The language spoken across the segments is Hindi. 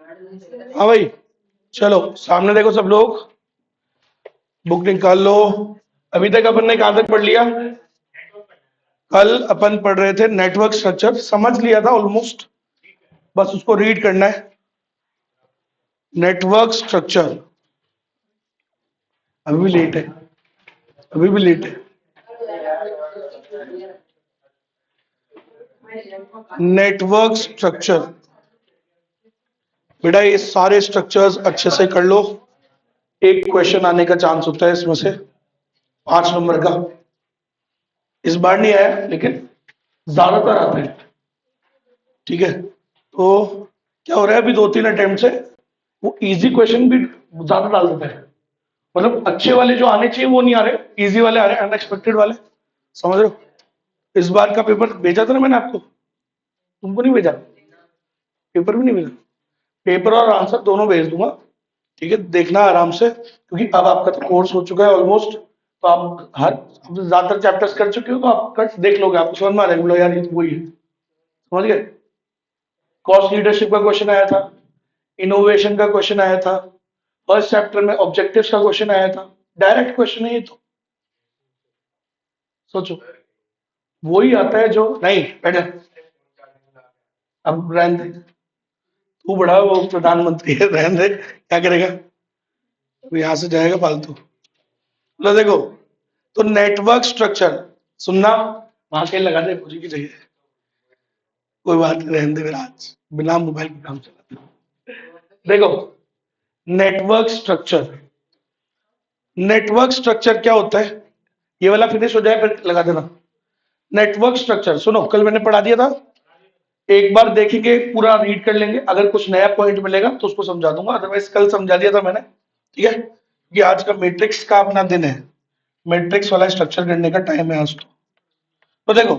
हाँ भाई, चलो सामने देखो सब लोग, बुक निकाल लो। अभी तक अपन ने कहां तक पढ़ लिया? कल अपन पढ़ रहे थे नेटवर्क स्ट्रक्चर, समझ लिया था ऑलमोस्ट, बस उसको रीड करना है। नेटवर्क स्ट्रक्चर, अभी भी लेट है, अभी भी लेट है। नेटवर्क स्ट्रक्चर, बेटा ये सारे स्ट्रक्चर्स अच्छे से कर लो। एक क्वेश्चन आने का चांस होता है इसमें से, 5 नंबर का। इस बार नहीं आया लेकिन ज्यादातर आता है, ठीक है। तो क्या हो रहा है, अभी 2-3 अटेम्प्ट से वो इजी क्वेश्चन भी ज्यादा डाल देता है। मतलब अच्छे वाले जो आने चाहिए वो नहीं आ रहे, इजी वाले आ रहे हैं, अनएक्सपेक्टेड वाले। समझ रहे हो? इस बार का पेपर भेजा था ना मैंने आपको, तुमको नहीं भेजा? पेपर भी नहीं भेजा? पेपर और आंसर दोनों भेज दूंगा, ठीक है, देखना आराम से, क्योंकि अब आपका तो कोर्स हो चुका है ऑलमोस्ट। तो आप हर ज्यादातर चैप्टर्स कर चुके हो, तो आप कट देख लोगे, आपको समझ में आ जाएगा, बोलो यार ये तो वही है। समझ गए? कॉस्ट लीडरशिप का क्वेश्चन आया था, इनोवेशन का क्वेश्चन आया था, फर्स्ट चैप्टर में ऑब्जेक्टिव्स का क्वेश्चन आया था। डायरेक्ट क्वेश्चन है ये तो, सोचो। वही आता है जो नहीं बेटा, अब रहने दे, तू बड़ा वो प्रधानमंत्री है, रहने दे, क्या करेगा? अब यहां से जाएगा फालतू। लो देखो, तो नेटवर्क स्ट्रक्चर सुनना, वहां कहीं लगा दे पूरी की जगह, कोई बात नहीं, रहने दे, मेरा आज बिना मोबाइल के काम चलाता हूं। देखो, नेटवर्क स्ट्रक्चर, नेटवर्क स्ट्रक्चर क्या होता है? ये वाला फिनिश हो जाए फिर लगा देना। नेटवर्क स्ट्रक्चर सुनो, कल मैंने पढ़ा दिया था, एक बार देखेंगे, पूरा रीड कर लेंगे, अगर कुछ नया पॉइंट मिलेगा तो उसको समझा दूंगा, अदरवाइज कल समझा दिया था मैंने, ठीक है। ये आज का मैट्रिक्स का अपना दिन है, मैट्रिक्स वाला स्ट्रक्चर करने का टाइम है आज। तो देखो,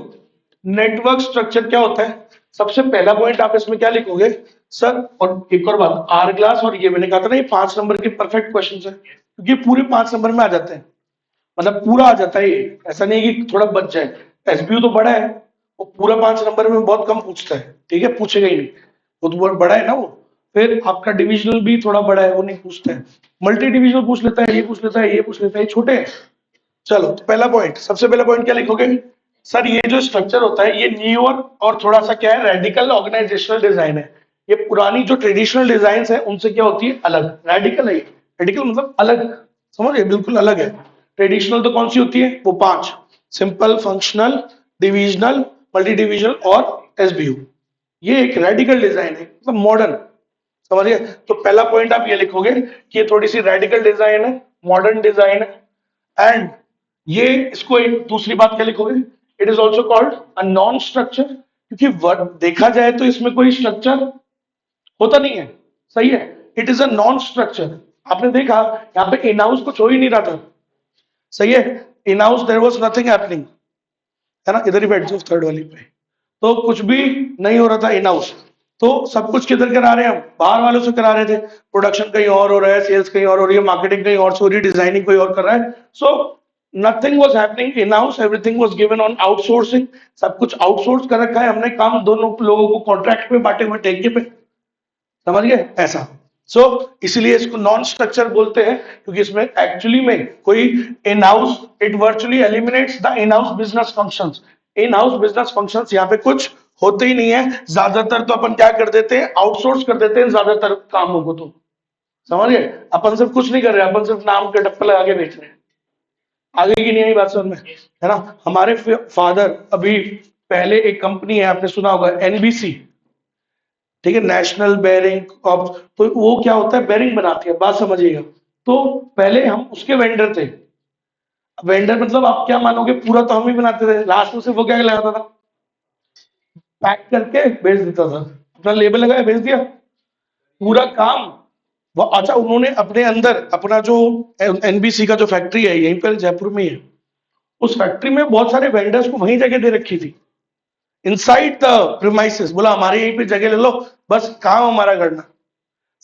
नेटवर्क स्ट्रक्चर क्या होता है? सबसे पहला पॉइंट आप इसमें क्या लिखोगे सर? और एक और बात, आर ग्लास और ये मैंने कहा था ना, ये 5 नंबर के परफेक्ट क्वेश्चन है, क्योंकि पूरे 5 नंबर में आ जाते हैं, मतलब पूरा आ जाता है ये, ऐसा नहीं है कि थोड़ा बच जाए। एसबीयू तो बड़ा है, वो पूरा 5 नंबर में बहुत कम पूछता है, ठीक है, पूछेगा ही नहीं, वो तो बहुत बड़ा है ना वो। फिर आपका डिविजनल भी थोड़ा बड़ा है, वो नहीं पूछता है। मल्टी डिविजनल पूछ लेता है, ये पूछ लेता है, ये पूछ लेता है, ये छोटे हैं। चलो, तो पहला पॉइंट, सबसे पहला पॉइंट क्या लिखोगे सर? ये जो स्ट्रक्चर होता है ये न्यूअर और थोड़ा सा क्या है, रेडिकल ऑर्गेनाइजेशनल डिजाइन है। ये पुरानी जो ट्रेडिशनल डिजाइन है उनसे क्या होती है, अलग। रेडिकल है, रेडिकल मतलब अलग, समझ रहे, बिल्कुल अलग है। ट्रेडिशनल तो कौन सी होती है? वो 5, simple, functional, divisional, multi divisional और एसबीयू। ये एक रेडिकल डिजाइन है, मतलब मॉडर्न। समझिए? तो पहला पॉइंट आप ये लिखोगे कि ये थोड़ी सी रेडिकल डिजाइन है, मॉडर्न डिजाइन है। एंड ये, इसको एक दूसरी बात क्या लिखोगे? It is also called a non structure, क्योंकि वर्ड देखा जाए तो इसमें कोई स्ट्रक्चर होता नहीं है, सही है। It is a non structure. आपने देखा यहाँ पे इन हाउस कुछ हो ही नहीं रहा था, सही है। In house there was nothing happening, है ना, इधर ही बैठ जाओ थर्ड वाली पे। तो कुछ भी नहीं हो रहा था इन हाउस। तो सब कुछ किधर करा रहे हैं हम? बाहर वालों से करा रहे थे। प्रोडक्शन कहीं और हो रहा है, सेल्स कहीं और हो रही है, मार्केटिंग कहीं और से हो रही है, डिजाइनिंग कोई और कर रहा है। So nothing was happening in house, everything was given on outsourcing. सब कुछ आउटसोर्स कर रखा है हमने, काम दोनों लोगों को कॉन्ट्रैक्ट पे बांटे हुए, ठेके पे। समझ गए ऐसा? सो इसलिए इसको नॉन स्ट्रक्चर बोलते हैं, क्योंकि इसमें एक्चुअली में कोई in house, it virtually eliminates the in house business functions. In house business functions यहाँ पे कुछ होते ही नहीं है। ज्यादातर तो अपन क्या कर देते हैं, आउटसोर्स कर देते हैं ज्यादातर कामों को। तो समझ गए, अपन सिर्फ कुछ नहीं कर रहे, अपन सिर्फ नाम के डप्पे लगा के बेच रहे हैं। आगे की नहीं आई बात समझ में, है ना? हमारे फादर अभी, पहले एक कंपनी है, आपने सुना होगा, एनबीसी, ठीक है, नेशनल बेरिंग ऑफ। तो वो क्या होता है, बेरिंग बनाती है, बात समझिएगा। तो पहले हम उसके वेंडर थे। वेंडर मतलब आप क्या मानोगे, पूरा तो हम ही बनाते थे, लास्ट में से वो क्या लगाता था, पैक करके भेज देता था, अपना लेबल लगाया भेज दिया, पूरा काम। वो अच्छा, उन्होंने अपने अंदर अपना जो एनबीसी का जो फैक्ट्री है यहीं पर जयपुर में ही है, उस फैक्ट्री में बहुत सारे वेंडर्स को वहीं जगह दे रखी थी, इनसाइड द प्रीमाइसेस। बोला हमारे यहीं पे जगह ले लो, बस काम हमारा करना।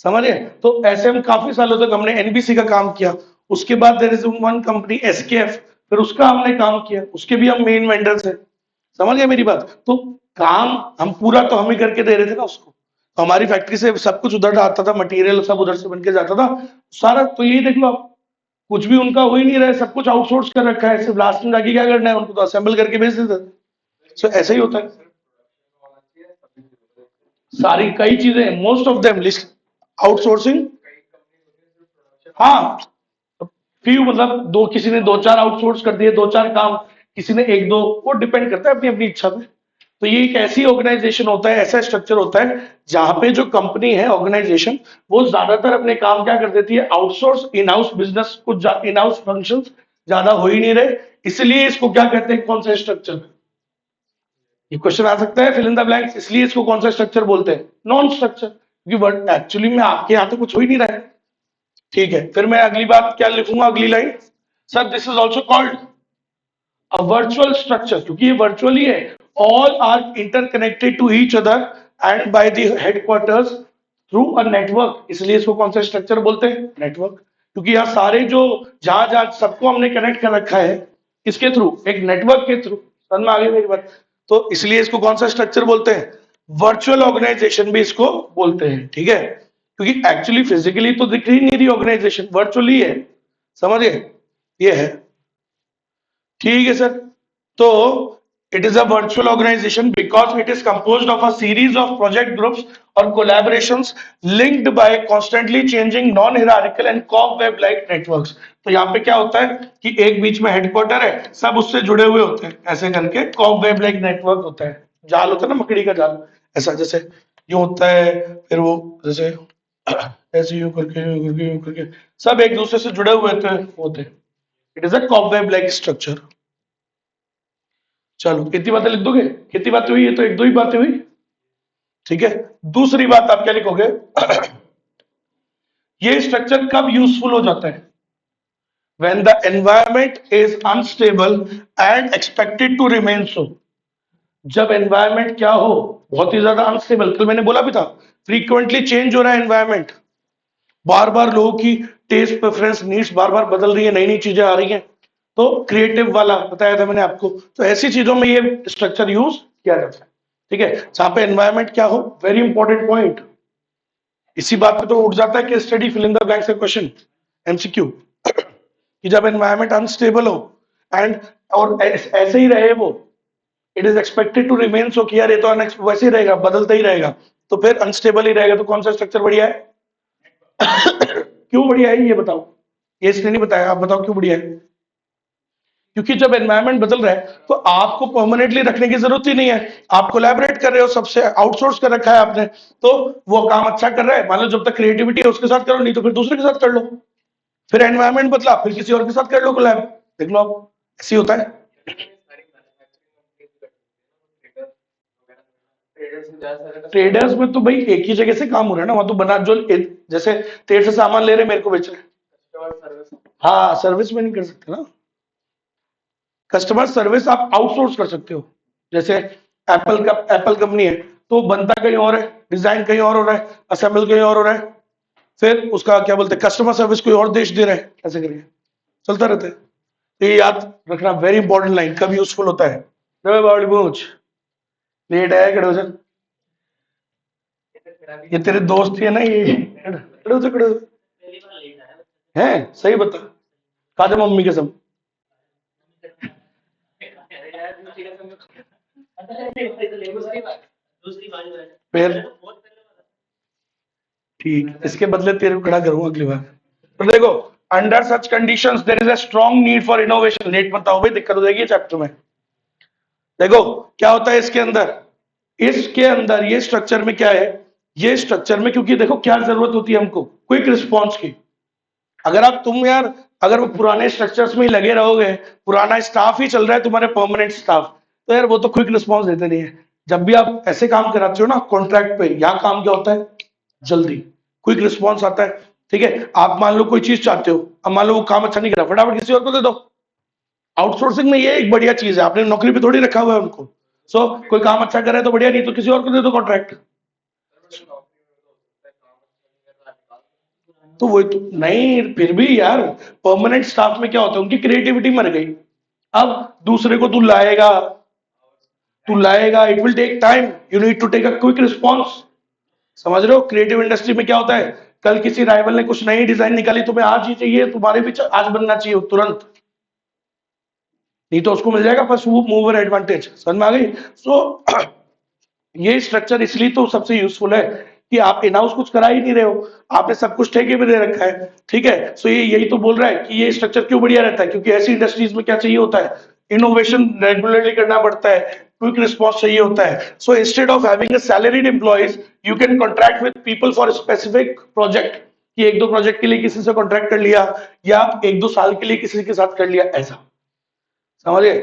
समझे? तो ऐसे हम काफी सालों तक हमने एनबीसी का काम किया। उसके बाद there is one company SKF, फिर उसका हमने काम किया, उसके भी हम मेन वेंडर थे। समझ गए मेरी बात? तो काम हम पूरा तो हम ही करके दे रहे थे ना उसको। हमारी फैक्ट्री से सब कुछ उधर आता था, मटेरियल सब उधर से बन के जाता था सारा। तो ये देख लो आप, कुछ भी उनका हो ही नहीं रहा है, सब कुछ आउटसोर्स कर रखा है, सिर्फ लास्ट में जाके क्या करना है, उनको तो असेंबल करके भेज देते। सो ऐसा ही होता है सारी कई चीजें, most of them list outsourcing. हाँ, फ्यू मतलब दो, किसी ने दो चार आउटसोर्स कर दिए, दो चार काम, किसी ने एक दो, वो डिपेंड करता है अपनी अपनी इच्छा पे। तो ये एक ऐसी ऑर्गेनाइजेशन होता है, ऐसा स्ट्रक्चर होता है जहां पे जो कंपनी है, ऑर्गेनाइजेशन, वो ज्यादातर अपने काम क्या कर देती है, आउटसोर्स। इन हाउस बिजनेस कुछ इन हाउस फंक्शन ज्यादा हो ही नहीं रहे, इसलिए इसको क्या कहते हैं, कौन सा स्ट्रक्चर। ये क्वेश्चन आ सकता है, फिल इन द ब्लैंक्स। इसलिए इसको कौन सा स्ट्रक्चर बोलते हैं, नॉन स्ट्रक्चर, क्योंकि एक्चुअली में आपके यहाँ तो कुछ हो ही नहीं रहा है। ठीक है, फिर मैं अगली बात क्या लिखूंगा, अगली line, sir this is also called a virtual structure, क्योंकि ये वर्चुअल ही है। All are interconnected to each other and by the headquarters through a network, इसलिए इसको कौन सा स्ट्रक्चर बोलते हैं, नेटवर्क। क्योंकि यहाँ सारे जो जहां जहां सबको हमने कनेक्ट कर रखा है, किसके थ्रू, एक नेटवर्क के थ्रू। समझ में आ गई मेरी बात। तो इसलिए इसको कौन सा स्ट्रक्चर बोलते हैं, वर्चुअल ऑर्गेनाइजेशन भी इसको बोलते हैं। ठीक है, क्योंकि एक्चुअली फिजिकली तो दिख ही नहीं रही ऑर्गेनाइजेशन, वर्चुअली है। समझिए, ये है। ठीक है सर। तो it is a virtual organisation because it is composed of a series of project groups और collaborations linked by constantly changing non hierarchical and cob web like networks. तो यहाँ पे क्या होता है कि एक बीच में हेडक्वार्टर है, सब उससे जुड़े हुए होते हैं, ऐसे करके कॉब वेब लाइक नेटवर्क होता है। जाल होता है ना, मकड़ी का जाल, ऐसा जैसे ये होता है। फिर वो जैसे ऐसे यूं करके सब एक दूसरे से जुड़े हुए होते हैं। It is a cobweb like structure. चलो, कितनी बातें लिख दोगे, कितनी बातें हुई, ये तो एक दो ही बातें हुई। ठीक है, दूसरी बात आप क्या लिखोगे, ये स्ट्रक्चर कब यूजफुल हो जाता है, when the environment is unstable and expected to remain so। जब एनवायरमेंट क्या हो, बहुत ही ज्यादा अनस्टेबल, कल मैंने बोला भी था, फ्रीक्वेंटली चेंज हो रहा है एनवायरमेंट, बार बार लोगों की टेस्ट प्रेफरेंस नीड्स बार बार बदल रही है, नई नई चीजें आ रही हैं, तो क्रिएटिव वाला बताया था मैंने आपको। तो ऐसी चीजों में ये स्ट्रक्चर यूज किया जाता है। ठीक है, जहां पे एनवायरमेंट क्या हो, वेरी इंपॉर्टेंट पॉइंट। इसी बात पे तो उठ जाता है कि study fill in the blanks का क्वेश्चन, एमसीक्यू, कि जब एनवायरमेंट अनस्टेबल हो एंड और ऐसे ही रहे वो, it is expected to remain so, कि यार ये तो वैसे ही रहेगा, बदलता ही रहेगा, तो फिर अनस्टेबल ही रहेगा, तो कौन सा स्ट्रक्चर बढ़िया है। क्यों बढ़िया है ये बताओ, ये इसने नहीं बताया, आप बताओ क्यों बढ़िया है। क्योंकि जब एनवायरनमेंट बदल रहा है तो आपको परमानेंटली रखने की जरूरत ही नहीं है, आप कोलैबोरेट कर रहे हो, सबसे आउटसोर्स कर रखा है आपने, तो वो काम अच्छा कर रहा है, मान लो जब तक क्रिएटिविटी है उसके साथ करो, नहीं तो फिर दूसरे के साथ कर लो। फिर एनवायरनमेंट बदला, फिर किसी और के साथ कर लो कोलैब, देख लो आप, ऐसे ही होता है। ट्रेडर्स में तो भाई एक ही जगह से काम हो रहा है ना, वहां तो बना जो जैसे तेरे से सामान ले रहे मेरे को बेच रहे। हाँ, सर्विस में नहीं कर सकते ना, कस्टमर सर्विस आप आउटसोर्स कर सकते हो। जैसे एप्पल कंपनी है, तो बनता कहीं और है, डिजाइन कहीं और हो रहा है, असेंबल कहीं और हो रहा है, फिर उसका क्या बोलते हैं, कस्टमर सर्विस कोई और देश दे रहा है, ऐसे करिए चलता रहता है। तो ये याद रखना, वेरी इंपॉर्टेंट लाइन, कब यूजफुल होता है। बावली पूछ, लेट आया खड़े हो जा। ये तेरे दोस्त ही है ना, ये खड़े हो जा, खड़े हो जा। हैं, सही बता, खा जा मम्मी कसम। फिर ठीक, इसके बदले तेरे को खड़ा करूंगा अगली बार। तो देखो, under such conditions there is a strong need for innovation. Late मत आओ भाई, दिक्कत हो जाएगी चैप्टर में। देखो क्या होता है इसके अंदर, इसके अंदर ये स्ट्रक्चर में क्या है, ये स्ट्रक्चर में, क्योंकि देखो क्या जरूरत होती है हमको, क्विक रिस्पॉन्स की। अगर आप तुम यार, अगर वो पुराने स्ट्रक्चर्स में ही लगे रहोगे, पुराना स्टाफ ही चल रहा है तुम्हारे, परमानेंट स्टाफ, तो यार वो तो क्विक रिस्पॉन्स देते नहीं है। जब भी आप ऐसे काम कराते हो ना कॉन्ट्रैक्ट पे, यहाँ काम क्या होता है, जल्दी क्विक रिस्पॉन्स आता है। ठीक है, आप मान लो कोई चीज चाहते हो, अब मान लो वो काम अच्छा नहीं करा, फटाफट किसी और को दे दो। आउटसोर्सिंग में ये एक बढ़िया चीज है, आपने नौकरी पे थोड़ी रखा हुआ है उनको। सो कोई काम अच्छा कर रहा है तो बढ़िया, नहीं तो किसी और को दे दो कॉन्ट्रैक्ट। तो वो तो नहीं, फिर भी यार परमानेंट स्टाफ में क्या होता है, उनकी क्रिएटिविटी मर गई। अब दूसरे को तू लाएगा, it will take time, you need to take a quick response. समझ रहे हो? क्रिएटिव इंडस्ट्री में क्या होता है, कल किसी राइवल ने कुछ नई डिजाइन निकाली, तुम्हें आज ही चाहिए, तुम्हारे भी आज बनना चाहिए तुरंत, नहीं तो उसको मिल जाएगा फर्स्ट मूवर एडवांटेज। समझ में आ गई? सो ये स्ट्रक्चर इसलिए तो सबसे यूजफुल है कि आप इन हाउस कुछ करा ही नहीं रहे हो, आपने सब कुछ ठेके पे दे रखा है, ठीक है? सो ये यही तो बोल रहा है कि ये स्ट्रक्चर क्यों बढ़िया रहता है, क्योंकि ऐसी इंडस्ट्रीज में क्या चाहिए होता है, इनोवेशन रेगुलरली करना पड़ता है, क्विक रिस्पॉन्स चाहिए होता है। So instead of having a salaried employees, you can contract with people for specific project, कि एक दो प्रोजेक्ट के लिए किसी से कॉन्ट्रैक्ट कर लिया, या एक दो साल के लिए किसी के साथ कर लिया, ऐसा। समझिए?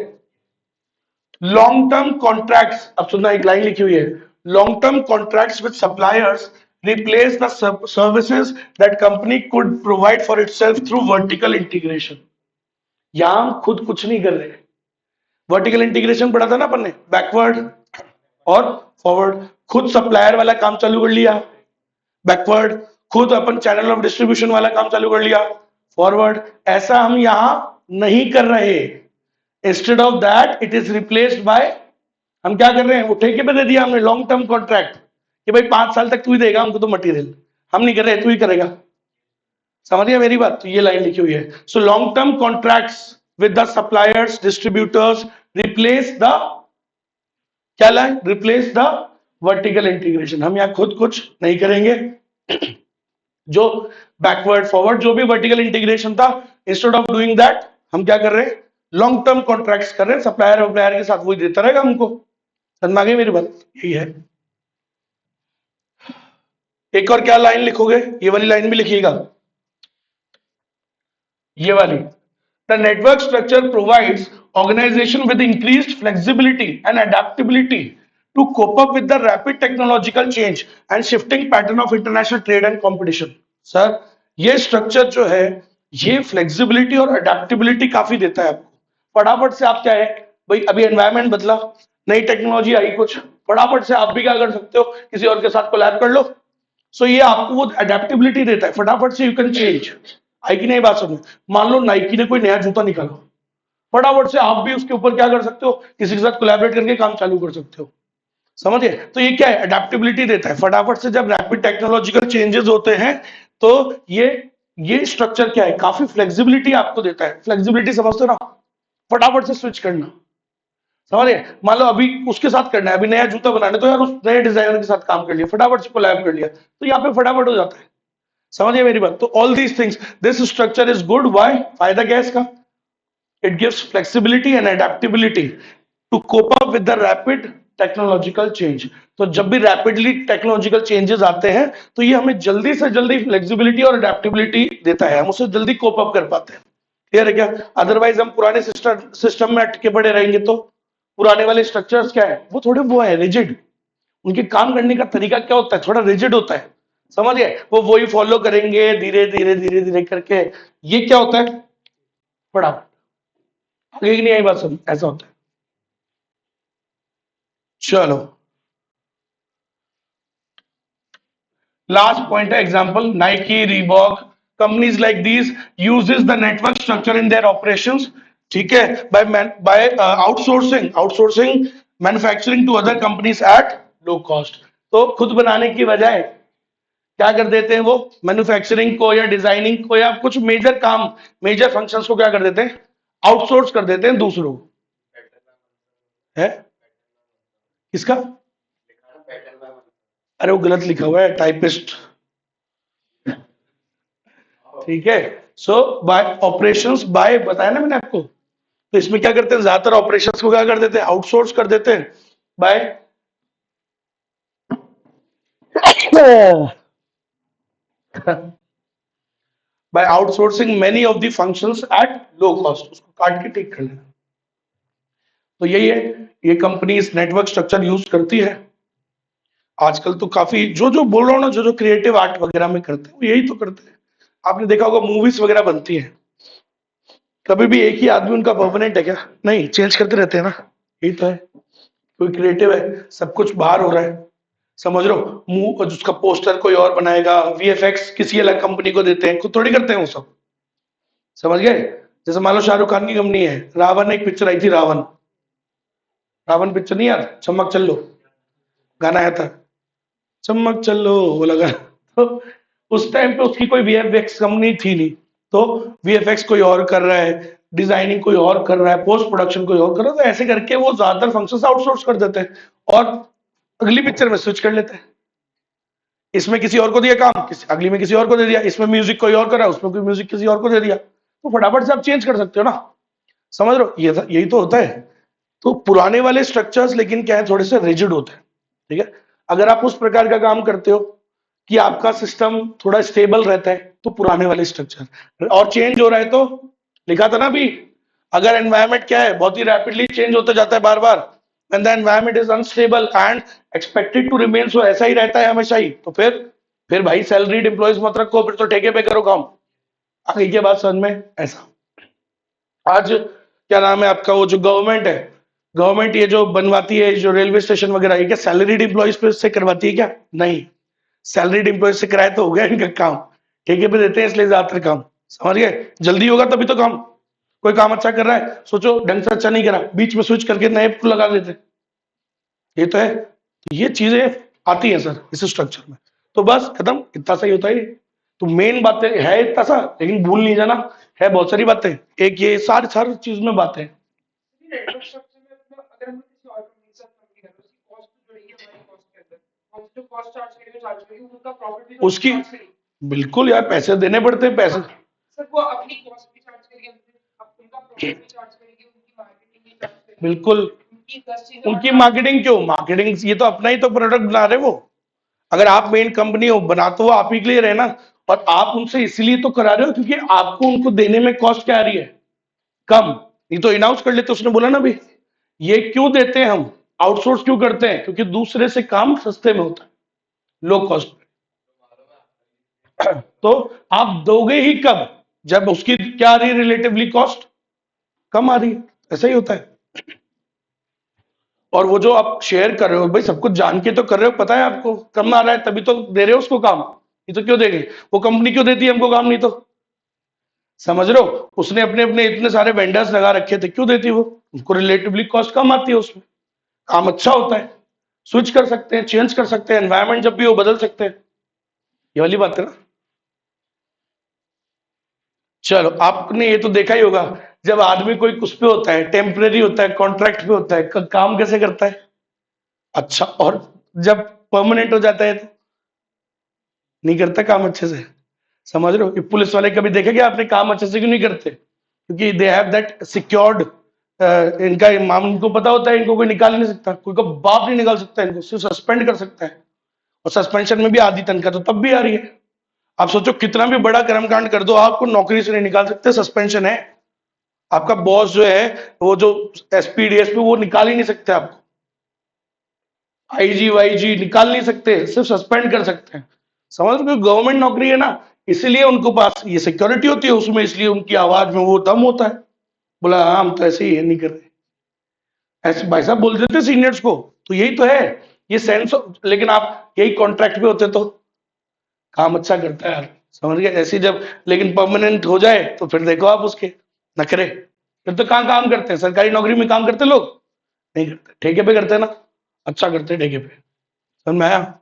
लॉन्ग टर्म कॉन्ट्रैक्ट्स, अब सुनना, एक लाइन लिखी हुई है, long term contracts with suppliers replace the services that company could provide for itself through vertical integration. यहां हम खुद कुछ नहीं कर रहे। वर्टिकल इंटीग्रेशन पढ़ा था ना अपन ने, बैकवर्ड और फॉरवर्ड। खुद सप्लायर वाला काम चालू कर लिया, बैकवर्ड। खुद अपन चैनल ऑफ डिस्ट्रीब्यूशन वाला काम चालू कर लिया, फॉरवर्ड। ऐसा हम यहां नहीं कर रहे। Instead of that it is replaced by, हम क्या कर रहे हैं, वो ठेके पे दे दिया हमने लॉन्ग टर्म कॉन्ट्रैक्ट, कि भाई 5 साल तक तू ही देगा हमको तो मटेरियल, हम नहीं कर रहे, तू ही करेगा। समझ गया मेरी बात? तो ये लाइन लिखी हुई है। So long term contracts with the suppliers distributors replace the, क्या line, replace the vertical integration. हम यहां खुद कुछ नहीं करेंगे। जो बैकवर्ड फॉरवर्ड जो भी वर्टिकल इंटीग्रेशन था, इंस्टेड ऑफ डूइंग दैट हम क्या कर रहे हैं, लॉन्ग टर्म कॉन्ट्रैक्ट्स कर रहे हैं, सप्लायर वप्लायर के साथ वही देता रहेगा हमको। समझ में आ गई मेरी बात? यही है। एक और क्या लाइन लिखोगे, ये वाली लाइन भी लिखिएगा, ये वाली। The network structure provides organisation with increased flexibility and adaptability to cope up with the rapid technological change and shifting pattern of international trade and competition. Sir, ये स्ट्रक्चर जो है, ये फ्लेक्सिबिलिटी और अडेप्टेबिलिटी काफी देता है आपको। फटाफट से आप क्या है भाई, अभी एनवायरमेंट बदला, नई टेक्नोलॉजी आई कुछ, फटाफट से आप भी क्या कर सकते हो, किसी और के साथ कोलैब कर लो। सो ये आपको वो अडेप्टेबिलिटी देता है, फटाफट से यू कैन चेंज। आई की नहीं बात समझ? मान लो नाइकी ने कोई नया जूता निकाला, फटाफट से आप भी उसके ऊपर क्या कर सकते हो, किसी के साथ कोलैबोरेट करके काम चालू कर सकते हो। समझिए? तो ये क्या है, अडेप्टेबिलिटी देता है। फटाफट से जब रैपिड टेक्नोलॉजिकल चेंजेस होते हैं, तो ये स्ट्रक्चर क्या है, काफी फ्लेक्सिबिलिटी आपको देता है। फ्लेक्सिबिलिटी समझते ना, फटाफट से स्विच करना। समझिए? मान लो अभी उसके साथ करना है, अभी नया जूता बनाना, तो यार उस नए डिजाइनर के साथ काम कर लिया, फटाफट से कोलैब कर लिया, तो यहाँ पे फटाफट हो जाता है। समझिए मेरी बात? तो all these things, this structure is good. Why? फायदा क्या है इसका, it gives flexibility and adaptability to cope up with the rapid technological change. तो जब भी रैपिडली टेक्नोलॉजिकल चेंजेस आते हैं, तो ये हमें जल्दी से जल्दी फ्लेक्सिबिलिटी और एडेप्टेबिलिटी देता है, हम उससे जल्दी कोप अप कर पाते हैं। क्लियर है क्या? अदरवाइज हम पुराने सिस्टम में अटके पड़े रहेंगे, तो पुराने वाले स्ट्रक्चर्स क्या है, वो थोड़े वो है रिजिड, उनके काम करने का तरीका क्या होता है, थोड़ा रिजिड होता है। समझिए? वो वही फॉलो करेंगे धीरे धीरे धीरे धीरे करके। ये क्या होता है, बड़ा आगे की नहीं आई बात, समझ? ऐसा होता है। चलो, लास्ट पॉइंट है example, Nike, Reebok, companies like these uses the network structure in their operations. ठीक है? By outsourcing manufacturing to other companies at low cost. तो खुद बनाने की बजाय क्या कर देते हैं, वो मैन्युफैक्चरिंग को या डिजाइनिंग को या कुछ मेजर काम, मेजर फंक्शंस को क्या कर देते हैं, आउटसोर्स कर देते हैं दूसरों को। है किसका? अरे वो गलत लिखा हुआ है, टाइपिस्ट। ठीक है? सो बाय ऑपरेशंस, बाय बताया ना मैंने आपको। तो इसमें क्या करते हैं, ज्यादातर ऑपरेशंस को क्या कर देते हैं, आउटसोर्स कर देते हैं by by outsourcing many of the functions at low cost. उसको काट के ठीक कर लेना। तो यही है, ये कंपनी इस नेटवर्क स्ट्रक्चर यूज करती है। आजकल तो काफी जो जो बोल रहा हूँ ना, जो जो क्रिएटिव आर्ट वगैरह में करते हैं, वो यही तो करते हैं। आपने देखा होगा मूवीज वगैरह बनती है, कभी भी एक ही आदमी उनका परमानेंट है क्या? नहीं, चेंज करते रहते हैं ना। यही तो है, कोई क्रिएटिव है, सब कुछ बाहर हो रहा है। समझ रहे हो? मूव उसका पोस्टर कोई और बनाएगा, वीएफएक्स किसी अलग कंपनी को देते हैं, खुद थोड़ी करते हैं वो सब। समझ गए? जैसे मान लो शाहरुख खान की कंपनी है, रावण, एक पिक्चर आई थी रावण। रावण पिक्चर नहीं यार, चमक चल लो गाना आया था, चमक चलो वो लगा। तो उस टाइम पे उसकी कोई वीएफएक्स कंपनी थी नहीं, तो वीएफएक्स कोई और कर रहा है, डिजाइनिंग कोई और कर रहा है, पोस्ट प्रोडक्शन कोई और कर रहा है, तो ऐसे करके वो ज्यादातर फंक्शंस आउटसोर्स कर देते हैं और अगली पिक्चर में स्विच कर लेते हैं। इसमें किसी और को दिया काम, अगली में किसी और को दे दिया, इसमें म्यूजिक कोई और कर रहा है, उसमें कोई म्यूजिक किसी और को दे दिया, तो फटाफट से आप चेंज कर सकते हो ना। समझ रहे हो, यही तो होता है। तो पुराने वाले स्ट्रक्चर्स लेकिन क्या है, थोड़े से रिजिड होते हैं। ठीक है, अगर आप उस प्रकार का काम करते हो कि आपका सिस्टम थोड़ा स्टेबल रहता है, तो पुराने वाले स्ट्रक्चर, और चेंज हो रहा है तो लिखा था ना अभी, अगर एनवायरमेंट क्या है, बहुत ही रैपिडली चेंज होता जाता है बार बार, when the environment is unstable and expected to remain so, ऐसा ही रहता है हमेशा ही, तो फिर भाई सैलरीड एम्प्लॉइज मत रखो, फिर तो ठेके पे करो काम। आगे की बात समझ में, ऐसा। आज क्या नाम है आपका, वो जो गवर्नमेंट है, गवर्नमेंट ये जो बनवाती है, जो रेलवे स्टेशन वगैरह, ये क्या सैलरीड एम्प्लॉइज पे से करवाती है क्या? नहीं, सैलरीड एम्प्लॉइज से कराए तो हो गया इनका काम, ठेके पे देते हैं इसलिए ज्यादातर काम। समझ गए, जल्दी होगा तभी तो काम। कोई काम अच्छा कर रहा है, सोचो ढंग से अच्छा नहीं करा, बीच में स्विच करके नए को लगा देते, ये तो है। ये चीजें आती हैं सर इस स्ट्रक्चर में, तो बस खत्म, इतना सही होता है ये। तो मेन बातें है इतना सा, लेकिन भूल नहीं जाना, है बहुत सारी बातें, एक ये सारी सारी चीज में बातें हैं। नेटवर्क स्ट्रक्चर में अपना अगर हम किसी और कंपनी से कंपनी कर रहे हैं, उसकी कॉस्ट तो जुड़ेगी हमारी कॉस्ट के अंदर, हम जो कॉस्ट चार्ज करेंगे चार्ज करेंगे, उनका प्रॉफिट भी तो उसकी चार्ज करेंगे। बिल्कुल यार, पैसे देने पड़ते हैं, पैसे। सर वो अपनी कॉस्ट भी चार्ज करेंगे, अब उनका प्रॉफिट भी चार्ज करेंगे, उनकी मार्केटिंग भी चार्ज करेंगे, बिल्कुल, उनकी 10 चीजें उनकी मार्केटिंग क्यों, मार्केटिंग ये तो अपना ही तो प्रोडक्ट बना रहे वो। अगर आप मेन कंपनी हो, बना तो वो आप ही के लिए रहे ना, और आप उनसे इसलिए तो करा रहे हो क्योंकि आपको उनको देने में कॉस्ट क्या आ रही है, कम। ये तो इनहाउस कर लेते, उसने बोला ना भाई, ये क्यों देते हैं हम, आउटसोर्स क्यों करते हैं, क्योंकि दूसरे से काम सस्ते में होता है, लो कॉस्ट में। तो आप दोगे ही कब, जब उसकी क्या आ रही है, रिलेटिवली कॉस्ट कम आ रही है, ऐसा ही होता है। और वो जो आप शेयर कर रहे हो भाई, सब कुछ जान के तो कर रहे हो, पता है आपको कम आ रहा है, तभी तो दे रहे हो उसको काम, ये तो क्यों देंगे, वो कंपनी क्यों देती है हमको काम, नहीं तो। समझ रहे हो, उसने अपने अपने इतने सारे वेंडर्स लगा रखे थे, क्यों देती वो, उनको रिलेटिवली कॉस्ट कम आती है, उसमें काम अच्छा होता है, स्विच कर सकते हैं, चेंज कर सकते हैं, एनवायरमेंट जब भी वो बदल सकते हैं, ये वाली बात है ना। चलो, आपने ये तो देखा ही होगा, जब आदमी कोई उस पे होता है, टेम्परेरी होता है, कॉन्ट्रैक्ट पे होता है, काम कैसे करता है अच्छा, और जब परमानेंट हो जाता है तो नहीं करता काम अच्छे से। समझ रहे हो, ये पुलिस वाले कभी देखेंगे आपने काम अच्छे से क्यों नहीं करते, क्योंकि दे हैव दैट सिक्योर्ड, इनका इमाम, इनको पता होता है इनको कोई निकाल नहीं सकता, कोई का बाप नहीं निकाल सकता, इनको सिर्फ सस्पेंड कर सकता है, और सस्पेंशन में भी आधी तनख्वाह तो तब भी आ रही है। आप सोचो कितना भी बड़ा कर्मकांड कर दो, आपको नौकरी से नहीं निकाल सकते, सस्पेंशन है। आपका बॉस जो है, वो जो एसपी डीएसपी, वो निकाल ही नहीं सकते आपको, आईजी वाईजी निकाल नहीं सकते, सिर्फ सस्पेंड कर सकते हैं। समझ रहे हो, गवर्नमेंट नौकरी है ना, इसीलिए उनको पास ये सिक्योरिटी होती है उसमें, इसलिए उनकी आवाज में वो दम होता है, बोला हाँ हम तो ऐसे ही है, नहीं कर रहे, ऐसे भाई साहब बोल देते सीनियर्स को, तो यही तो है, ये सेंस। लेकिन आप यही कॉन्ट्रैक्ट पे होते तो काम अच्छा करता है यार, समझ गए, ऐसे जब लेकिन परमानेंट हो जाए तो फिर देखो आप उसके नखरे, फिर तो कहाँ काम करते हैं, सरकारी नौकरी में काम करते लोग, नहीं करते, ठेके पे करते हैं ना, अच्छा करते हैं ठेके पे। समझ में आया।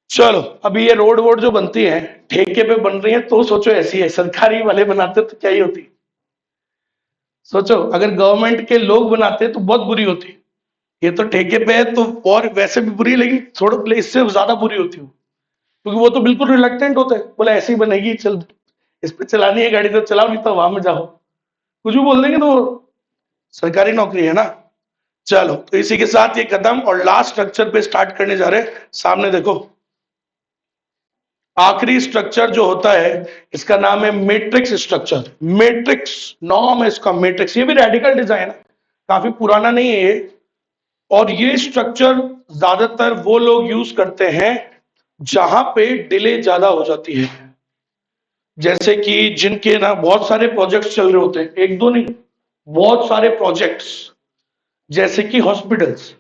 चलो, अभी ये रोड वोड जो बनती है, ठेके पे बन रही है, तो सोचो ऐसी है, सरकारी वाले बनाते तो क्या ही होती। सोचो अगर गवर्नमेंट के लोग बनाते तो बहुत बुरी होती, ये तो ठेके पे है तो और वैसे भी बुरी, लेकिन थोड़ा इससे ज्यादा बुरी होती हो, क्योंकि वो तो बिल्कुल रिलक्टेंट होते हैं, बोला ऐसे ही बनेगी, चल इस पे चलानी है गाड़ी तो चलाओ, नहीं तो वहां में जाओ, कुछ भी बोल देंगे तो सरकारी नौकरी है ना। चलो, तो इसी के साथ ये खत्म, और लास्ट स्ट्रक्चर पे स्टार्ट करने जा रहे हैं, सामने देखो, आखिरी स्ट्रक्चर जो होता है, इसका नाम है मैट्रिक्स स्ट्रक्चर, मैट्रिक्स नाम है इसका, मैट्रिक्स, ये भी रेडिकल डिजाइन है, काफी पुराना नहीं है ये, और ये स्ट्रक्चर ज्यादातर वो लोग यूज करते हैं जहां पे डिले ज्यादा हो जाती है, जैसे कि जिनके ना बहुत सारे प्रोजेक्ट्स चल रहे होते हैं, एक दो नहीं, बहुत सारे प्रोजेक्ट्स, जैसे कि हॉस्पिटल्स,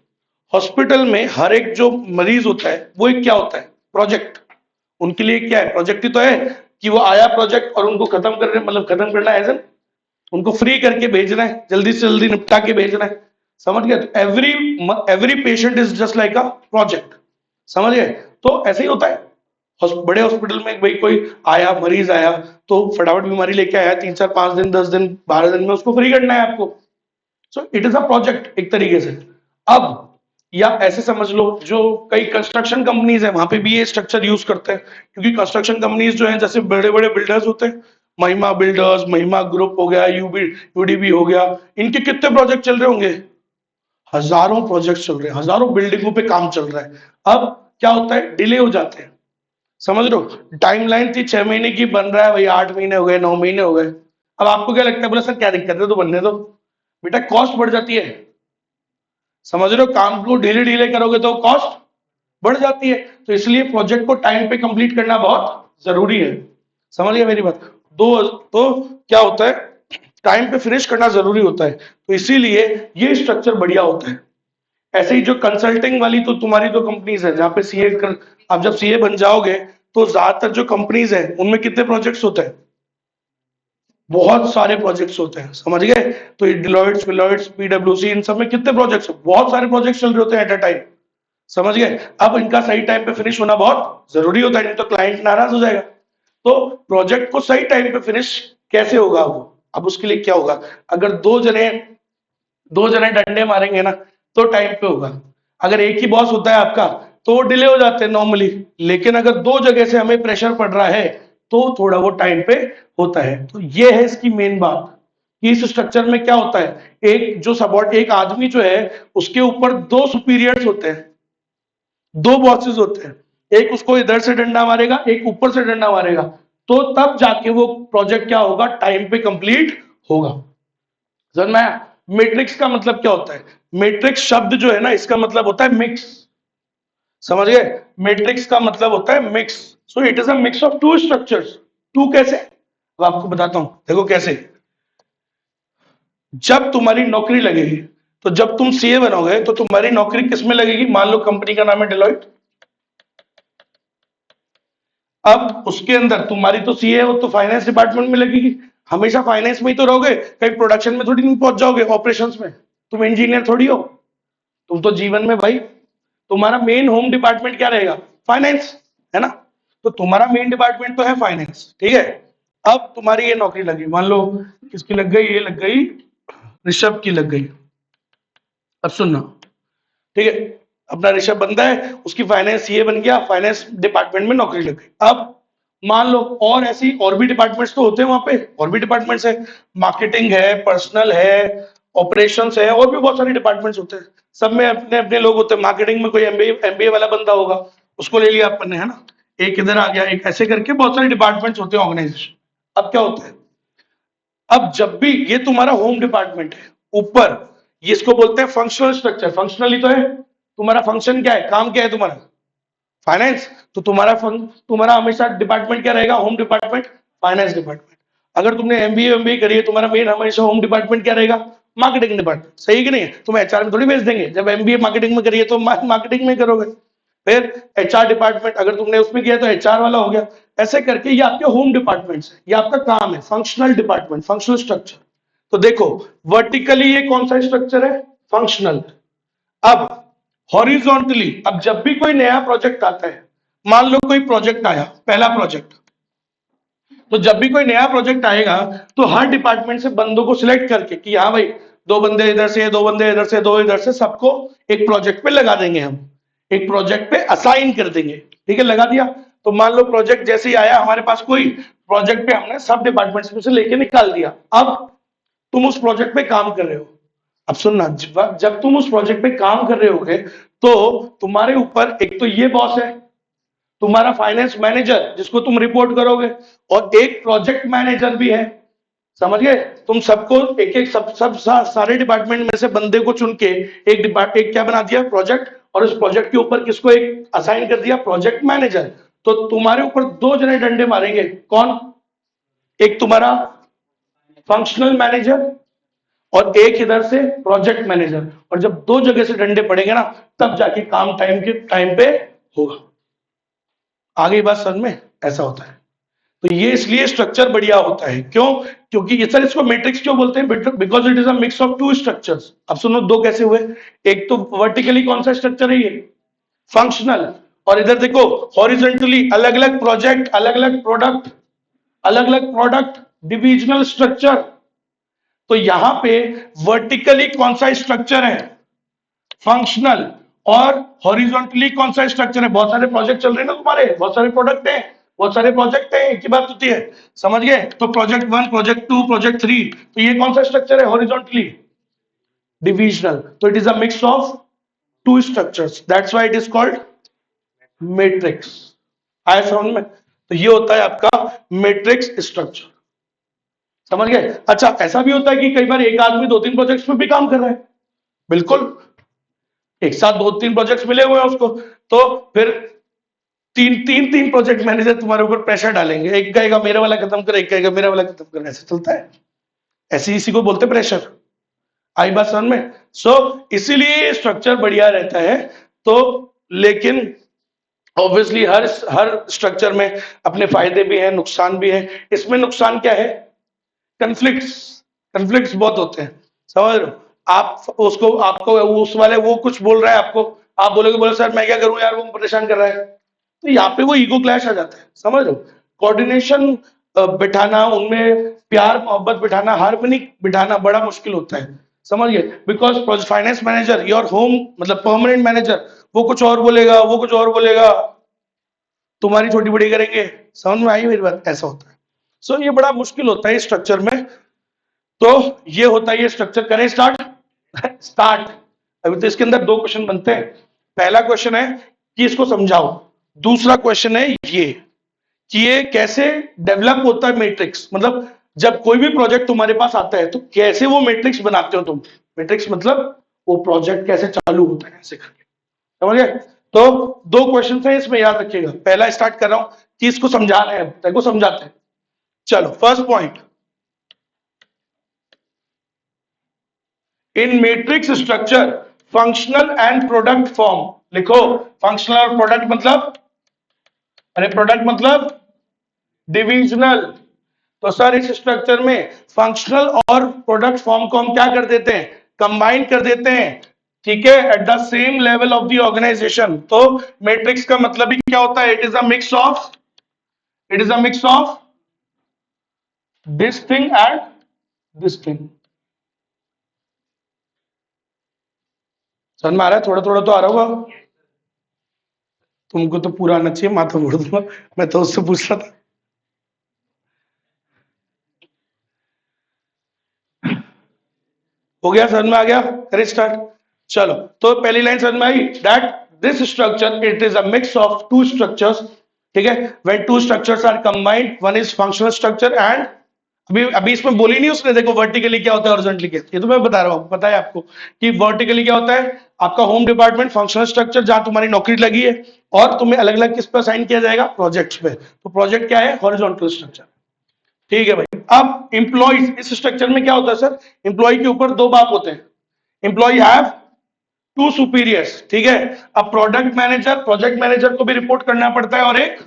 हॉस्पिटल में हर एक जो मरीज होता है वो एक क्या होता है, प्रोजेक्ट, उनके लिए क्या है, प्रोजेक्ट ही तो है, कि वो आया प्रोजेक्ट और उनको खत्म करने, मतलब खत्म करना है, एज उनको फ्री करके भेजना है, जल्दी से जल्दी निपटा के भेजना है। समझ गया, तो every patient is just like a project, समझ गए? तो ऐसे ही होता है। बड़े हॉस्पिटल में भाई कोई आया, मरीज आया, तो फटाफट बीमारी लेके आया, 3 4 5 दिन 10 दिन 12 दिन में उसको फ्री करना है आपको। सो इट इज अ प्रोजेक्ट एक तरीके से। अब या ऐसे समझ लो, जो कई कंस्ट्रक्शन कंपनीज है वहां पे भी ये स्ट्रक्चर यूज करते हैं, क्योंकि कंस्ट्रक्शन कंपनीज जो है, जैसे बड़े बड़े बिल्डर्स होते हैं, महिमा बिल्डर्स, महिमा ग्रुप हो गया, यूडीबी हो गया, इनके कितने प्रोजेक्ट चल रहे होंगे? हजारों प्रोजेक्ट चल रहे हैं, हजारों बिल्डिंगों पे काम चल रहा है। अब क्या होता है, डिले हो जाते हैं। समझ रहे हो? टाइमलाइन थी 6 महीने की, बन रहा है भाई 8 महीने हो गए, 9 महीने हो गए। अब आपको क्या लगता है, बोला सर क्या दिक्कत है, तो बनने दो। बेटा कॉस्ट बढ़ जाती है। समझ रहे हो? काम को ढीले ढीले करोगे तो कॉस्ट बढ़ जाती है। तो इसलिए प्रोजेक्ट को टाइम पे कंप्लीट करना बहुत जरूरी है। समझ गए मेरी बात? दो, तो क्या होता है, टाइम पे फिनिश करना जरूरी होता है, तो इसीलिए ये स्ट्रक्चर बढ़िया होता है। ऐसे ही जो कंसल्टिंग वाली तो तुम्हारी जो कंपनीज है, जहां पे सीए कर, आप जब सीए बन जाओगे तो ज्यादातर जो कंपनीज है उनमें कितने प्रोजेक्ट्स होते हैं? बहुत सारे प्रोजेक्ट्स होते हैं। समझ गए? तो डिलॉयट्स, फिलॉयट्स, पीडब्ल्यूसी, इन सब में कितने प्रोजेक्ट्स, बहुत सारे प्रोजेक्ट्स चल रहे होते हैं एट अ टाइम। समझ गए? अब इनका सही टाइम पे फिनिश होना बहुत जरूरी होता है, नहीं तो क्लाइंट नाराज हो जाएगा। तो प्रोजेक्ट को सही टाइम पे फिनिश कैसे होगा वो? अब उसके लिए क्या होगा, अगर दो जने डंडे मारेंगे ना, तो टाइम पे होगा। अगर एक ही बॉस होता है आपका, तो वो डिले हो जाते हैं नॉर्मली। लेकिन अगर दो जगह से हमें प्रेशर पड़ रहा है, तो थोड़ा वो टाइम पे होता है। तो ये है इसकी मेन बात, कि इस स्ट्रक्चर में क्या होता है, एक आदमी जो है, उसके ऊपर दो सुपीरियर्स होते हैं, दो बॉसेस होते हैं। एक उसको इधर से डंडा मारेगा, एक ऊपर से डंडा मारेगा। तो तब जाके वो प्रोजेक्ट क्या होगा, टाइम पे कंप्लीट होगा। समझ में आया? मैट्रिक्स का मतलब क्या होता है? मैट्रिक्स शब्द जो है ना, इसका मतलब होता है मिक्स। समझ गए? मैट्रिक्स का मतलब होता है mix. So it is a mix of two structures. Two कैसे? अब आपको बताता हूं, देखो कैसे। जब तुम्हारी नौकरी लगेगी, तो जब तुम सीए बनोगे तो तुम्हारी नौकरी किसमें लगेगी? मान लो कंपनी का नाम है डिलॉयट। अब उसके अंदर तुम्हारी तो सीए है, वो तो फाइनेंस डिपार्टमेंट में लगेगी। हमेशा फाइनेंस में ही तो रहोगे, कहीं प्रोडक्शन में थोड़ी नहीं पहुंच जाओगे, ऑपरेशंस में। तुम इंजीनियर थोड़ी हो। तुम तो जीवन में भाई, तुम्हारा मेन होम डिपार्टमेंट क्या रहेगा? फाइनेंस, है ना? तो तुम्हारा मेन डिपार्टमेंट तो है फाइनेंस, ठीक है। अब तुम्हारी ये नौकरी लगी, मान लो किसकी लग गई, ये लग गई ऋषभ की लग गई। अब सुनना, ठीक है। अपना ऋषभ बंदा है, उसकी फाइनेंस ये बन गया, फाइनेंस डिपार्टमेंट में नौकरी लग गई। अब मान लो और ऐसी और भी डिपार्टमेंट्स तो होते हैं वहां पे, और भी डिपार्टमेंट्स है, मार्केटिंग है, पर्सनल है, ऑपरेशंस है, और भी बहुत सारे डिपार्टमेंट्स होते हैं। सब में अपने अपने लोग होते हैं। मार्केटिंग में कोई एमबीए वाला बंदा होगा, उसको ले लिया अपन ने, है ना। एक इधर आ गया, एक ऐसे करके बहुत सारे डिपार्टमेंट्स होते हैं ऑर्गेनाइजेशन। अब क्या होता है, अब जब भी ये तुम्हारा होम डिपार्टमेंट है ऊपर, ये इसको बोलते हैं फंक्शनल स्ट्रक्चर। फंक्शनली तो है, तुम्हारा फंक्शन क्या है, काम क्या है तुम्हारा? फाइनेंस। तो तुम्हारा हमेशा डिपार्टमेंट क्या रहेगा? Home department, finance department. अगर तुमने एमबीए करी है, तुम्हारा मेन हमेशा होम डिपार्टमेंट क्या रहेगा? Marketing department. सही कि नहीं है? तुम एचआर में थोड़ी भेज देंगे, जब एमबीए मार्केटिंग में करिए तो मार्केटिंग में करोगे। फिर एचआर डिपार्टमेंट अगर तुमने उसमें किया तो एचआर वाला हो गया। ऐसे करके ये आपके होम डिपार्टमेंट्स है, ये आपका काम है, फंक्शनल डिपार्टमेंट, फंक्शनल स्ट्रक्चर। तो देखो, वर्टिकली ये कौन सा स्ट्रक्चर है? फंक्शनल। अब हॉरिजॉन्टली, अब जब भी कोई नया प्रोजेक्ट आता है, मान लो कोई प्रोजेक्ट आया, पहला प्रोजेक्ट, तो जब भी कोई नया प्रोजेक्ट आएगा, तो हर डिपार्टमेंट से बंदों को सिलेक्ट करके कि हाँ भाई, दो बंदे इधर से, दो बंदे इधर से, दो इधर से, सबको एक प्रोजेक्ट पे लगा देंगे हम, एक प्रोजेक्ट पे असाइन कर देंगे। ठीक है, लगा दिया। तो मान लो प्रोजेक्ट जैसे ही आया हमारे पास, कोई प्रोजेक्ट पे हमने सब डिपार्टमेंट्स में से लेके निकाल दिया। अब तुम उस प्रोजेक्ट पे काम कर रहे हो। अब सुनना, जब तुम उस प्रोजेक्ट पे काम कर रहे होगे, तो तुम्हारे ऊपर एक तो ये बॉस है, तुम्हारा फाइनेंस मैनेजर जिसको तुम रिपोर्ट करोगे, और एक प्रोजेक्ट मैनेजर भी है। समझ गए? तुम सबको एक एक सारे डिपार्टमेंट में से बंदे को चुन के एक क्या बना दिया, प्रोजेक्ट, और उस प्रोजेक्ट के ऊपर किसको एक असाइन कर दिया, प्रोजेक्ट मैनेजर। तो तुम्हारे ऊपर दो जने डंडे मारेंगे, कौन? एक तुम्हारा फंक्शनल मैनेजर, और एक इधर से प्रोजेक्ट मैनेजर। और जब दो जगह से डंडे पड़ेंगे ना, तब जाके काम टाइम पे होगा। आगे बात समझ में? ऐसा होता है। तो ये इसलिए स्ट्रक्चर बढ़िया होता है, क्यों? क्योंकि ये सर, इसको मैट्रिक्स क्यों बोलते हैं? Because it is a mix of two structures. अब सुनो, दो कैसे हुए? एक तो वर्टिकली कौन सा स्ट्रक्चर है ये? फंक्शनल। और इधर देखो हॉरिजॉन्टली अलग अलग प्रोजेक्ट, अलग अलग प्रोडक्ट, डिविजनल स्ट्रक्चर। तो यहां पे वर्टिकली कौन सा स्ट्रक्चर है? फंक्शनल। और हॉरिजॉन्टली कौन सा स्ट्रक्चर है? बहुत सारे प्रोजेक्ट चल रहे हैं ना तुम्हारे, बहुत सारे प्रोडक्ट हैं, बहुत सारे प्रोजेक्ट हैं, एक ही बात होती है, समझ गए? तो प्रोजेक्ट 1, प्रोजेक्ट 2, प्रोजेक्ट 3, तो ये कौन सा स्ट्रक्चर है? Horizontally divisional. तो it is a mix of two structures, that's why it is called matrix. आया समझ में? तो ये होता है आपका मैट्रिक्स स्ट्रक्चर, समझ गए? अच्छा, ऐसा भी होता है कि कई बार एक आदमी 2-3 प्रोजेक्ट्स में भी काम कर रहा है, बिल्कुल एक साथ 2-3 प्रोजेक्ट्स मिले हुए हैं उसको, तो फिर तीन प्रोजेक्ट मैनेजर तुम्हारे ऊपर प्रेशर डालेंगे, एक कहेगा मेरा वाला खत्म कर, एक कहेगा मेरा वाला खत्म कर, ऐसे चलता है, ऐसे इसी को बोलते प्रेशर। आई बात समझ में? सो इसीलिए स्ट्रक्चर बढ़िया रहता है। तो लेकिन ऑब्वियसली हर स्ट्रक्चर में अपने फायदे भी हैं, नुकसान भी हैं। इसमें नुकसान क्या है? कन्फ्लिक्ट्स बहुत होते हैं, समझ रहे हो? आप उसको आपको उस वाले वो कुछ बोल रहा है आपको, आप बोलोगे बोले सर मैं क्या करूं यार, वो परेशान कर रहा है, तो यहाँ पे वो ईगो क्लैश आ जाता है, समझ रहे हो? कोऑर्डिनेशन बिठाना, उनमें प्यार मोहब्बत बिठाना, हार्मोनिक बिठाना बड़ा मुश्किल होता है, समझ गए? Because finance manager your home मतलब परमानेंट मैनेजर, वो कुछ और बोलेगा, वो कुछ और बोलेगा, तुम्हारी छोटी बड़ी करेंगे, समझ में आई मेरी बात? ऐसा होता है। सो ये बड़ा मुश्किल होता है स्ट्रक्चर में। तो ये होता है ये स्ट्रक्चर। करें स्टार्ट? स्टार्ट। अभी तो इसके अंदर 2 क्वेश्चन बनते हैं। पहला क्वेश्चन है कि इसको समझाओ, दूसरा क्वेश्चन है ये कि ये कैसे डेवलप होता है मैट्रिक्स, मतलब जब कोई भी प्रोजेक्ट तुम्हारे पास आता है तो कैसे वो मैट्रिक्स बनाते हो तुम? मैट्रिक्स मतलब वो प्रोजेक्ट कैसे चालू होता है, ऐसे करके, समझ गए? तो 2 क्वेश्चन है इसमें, याद रखिएगा। पहला स्टार्ट कर रहा हूं कि इसको समझा रहे हैं, तेरे को समझाते हैं। चलो, first point, in matrix structure functional and product form. लिखो, फंक्शनल और प्रोडक्ट मतलब, अरे प्रोडक्ट मतलब डिविजनल। तो सर इस स्ट्रक्चर में फंक्शनल और प्रोडक्ट फॉर्म को हम क्या कर देते हैं? कंबाइन कर देते हैं, ठीक है, at the same level of the organisation. तो मैट्रिक्स का मतलब ही क्या होता है? It is a mix of this thing and this thing. समझ में आ रहा है? थोड़ा थोड़ा तो आ रहा होगा तुमको, तो पूरा आना चाहिए, माथा फोड़ दूंगा मैं तो उससे पूछ रहा था। हो गया? समझ में आ गया? करें स्टार्ट। चलो, तो पहली लाइन समझ में आई, that this structure it is a mix of two structures, ठीक है, when two structures are combined, one is functional structure and, अभी इसमें बोली नहीं उसने, देखो वर्टिकली क्या होता है, हॉरिजॉन्टली क्या, ये तो मैं बता रहा हूं, पता है आपको कि वर्टिकली क्या होता है? आपका होम डिपार्टमेंट, फंक्शनल स्ट्रक्चर जहां तुम्हारी नौकरी लगी है, और तुम्हें अलग अलग किस पर असाइन किया जाएगा? प्रोजेक्ट्स पे। तो प्रोजेक्ट क्या है? हॉरिजॉन्टल स्ट्रक्चर, ठीक है भाई। अब इंप्लॉइज, इस स्ट्रक्चर में क्या होता है सर? इंप्लॉय के ऊपर 2 बाप होते हैं, इंप्लॉय हैव 2 सुपीरियर्स, ठीक है। अब प्रोजेक्ट मैनेजर को भी रिपोर्ट करना पड़ता है, और एक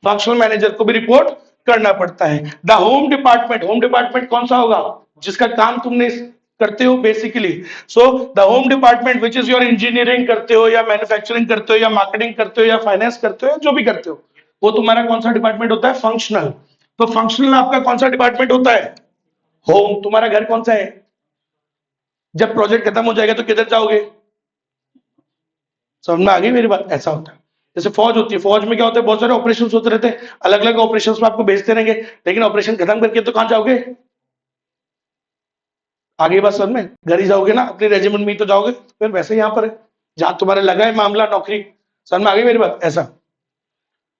फंक्शनल मैनेजर को भी रिपोर्ट करना पड़ता है। द होम डिपार्टमेंट कौन सा होगा? जिसका काम तुमने करते हो basically. So the home department which is your engineering करते हो, या मैन्युफैक्चरिंग करते हो, या मार्केटिंग करते हो, या फाइनेंस करते हो, या जो भी करते हो, वो तुम्हारा कौन सा डिपार्टमेंट होता है? फंक्शनल। तो फंक्शनल आपका कौन सा डिपार्टमेंट होता है? होम। तुम्हारा घर कौन सा है? जब प्रोजेक्ट खत्म हो जाएगा तो किधर जाओगे? समझ में आ गई मेरी बात? ऐसा होता है। जैसे फौज होती है, फौज में क्या होता है? बहुत सारे ऑपरेशन होते रहते हैं, अलग अलग ऑपरेशन में आपको भेजते रहेंगे, लेकिन ऑपरेशन खत्म करके तो कहां जाओगे? आगे बात समझ में? घर ही जाओगे ना, अपनी रेजिमेंट में ही तो जाओगे। फिर वैसे यहां पर है जहां तुम्हारे लगा है मामला, नौकरी। समझ में आ गई मेरी बात? ऐसा।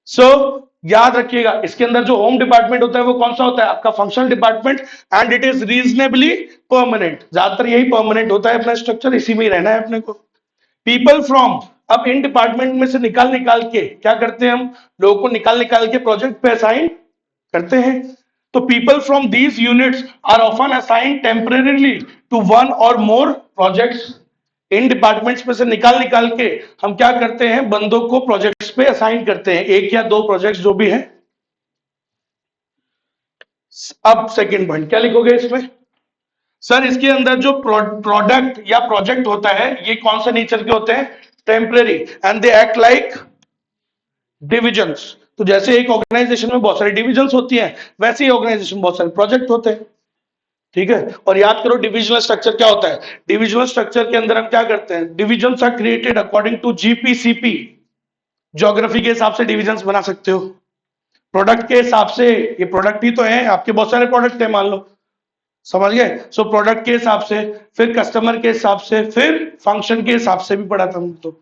सो याद रखिएगा, इसके अंदर जो होम डिपार्टमेंट होता है वो कौन सा होता है? आपका functional department, and it is reasonably permanent. ज्यादातर यही परमानेंट होता है अपना स्ट्रक्चर, इसी में ही रहना है अपने को। पीपल फ्रॉम, अब इन डिपार्टमेंट में से निकाल के क्या करते हैं हम? लोगों को निकाल के प्रोजेक्ट पे असाइन करते हैं। तो people from these units are often assign temporarily to one or more projects. In departments में से निकाल के हम क्या करते हैं? बंदों को प्रोजेक्ट्स पे असाइन करते हैं, 1 या 2 प्रोजेक्ट्स जो भी हैं। अब सेकंड पॉइंट क्या लिखोगे इसमें? सर इसके अंदर जो प्रोडक्ट या प्रोजेक्ट होता है, ये कौन से नेचर के होते हैं? Temporary, and they act like divisions. तो जैसे एक ऑर्गेनाइजेशन में बहुत सारी डिविजन्स होती हैं, वैसे ही ऑर्गेनाइजेशन में बहुत सारे प्रोजेक्ट होते हैं। ठीक है, और याद करो डिविजनल स्ट्रक्चर क्या होता है। डिविजनल स्ट्रक्चर के अंदर हम क्या करते हैं, divisions are created according to GPCP. Geography के हिसाब से डिविजन्स बना सकते हो, प्रोडक्ट के हिसाब से, ये प्रोडक्ट ही तो है, आपके बहुत सारे प्रोडक्ट है मान लो, समझ गए। सो प्रोडक्ट के हिसाब से, फिर कस्टमर के हिसाब से, फिर फंक्शन के हिसाब से भी पढ़ा था हम तो।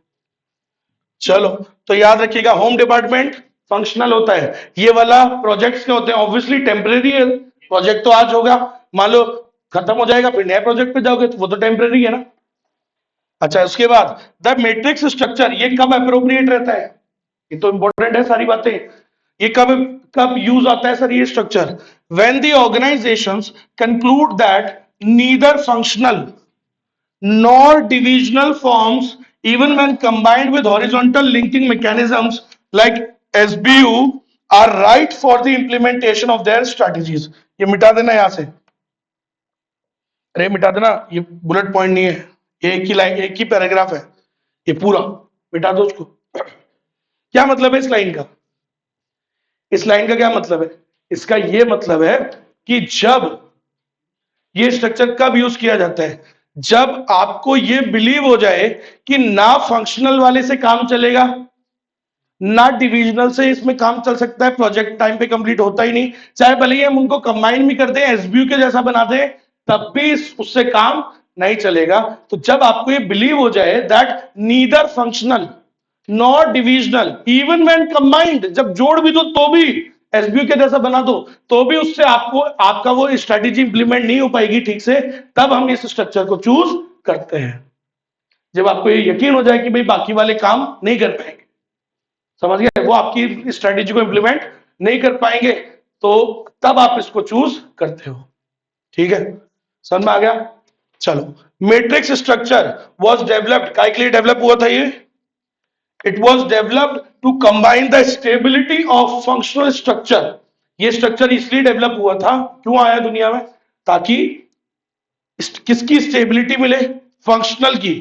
चलो, तो याद रखिएगा होम डिपार्टमेंट फंक्शनल होता है, ये वाला प्रोजेक्ट्स के होते हैं, ऑब्वियसली टेम्परेरी है। प्रोजेक्ट तो आज होगा, मान लो खत्म हो जाएगा, फिर नए प्रोजेक्ट पे जाओगे तो वो तो टेम्परेरी है ना। अच्छा, उसके बाद द मैट्रिक्स स्ट्रक्चर, ये कब अप्रोप्रिएट रहता है, ये तो इंपॉर्टेंट है सारी बातें। ये कब कब यूज आता है सर ये structure, when the organisations conclude that neither functional nor divisional forms even when combined with horizontal linking mechanisms like SBU are right for the implementation of their strategies। ये मिटा देना यहां से, अरे मिटा देना, ये बुलेट पॉइंट नहीं है, ये एक ही लाइन, एक ही पैराग्राफ है, ये पूरा मिटा दो उसको। क्या मतलब है इस लाइन का, इस लाइन का क्या मतलब है, इसका ये मतलब है कि जब ये स्ट्रक्चर कब यूज किया जाता है, जब आपको ये बिलीव हो जाए कि ना फंक्शनल वाले से काम चलेगा ना डिविजनल से इसमें काम चल सकता है, प्रोजेक्ट टाइम पे कंप्लीट होता ही नहीं, चाहे भले ही हम उनको कंबाइन भी कर दें, एसबीयू के जैसा बना दें, तब भी उससे काम नहीं चलेगा। तो जब आपको ये बिलीव हो जाए that neither functional not divisional even when combined, जब जोड़ भी दो तो भी एसबीयू के जैसा बना दो तो भी उससे आपको आपका वो स्ट्रेटेजी इंप्लीमेंट नहीं हो पाएगी ठीक से, तब हम इस स्ट्रक्चर को चूज करते हैं। जब आपको ये यकीन हो जाए कि भाई बाकी वाले काम नहीं कर पाएंगे, समझ गए, वो आपकी स्ट्रेटेजी को इंप्लीमेंट नहीं कर पाएंगे, तो तब आप इसको चूज करते हो। ठीक है, समझ में आ गया। चलो, मैट्रिक्स स्ट्रक्चर वाज डेवलप्ड, काय के लिए डेवलप हुआ था ये, it was developed to combine the stability of functional structure. ये स्ट्रक्चर इसलिए डेवलप हुआ था, क्यों आया दुनिया में, ताकि किसकी स्टेबिलिटी मिले, फंक्शनल की,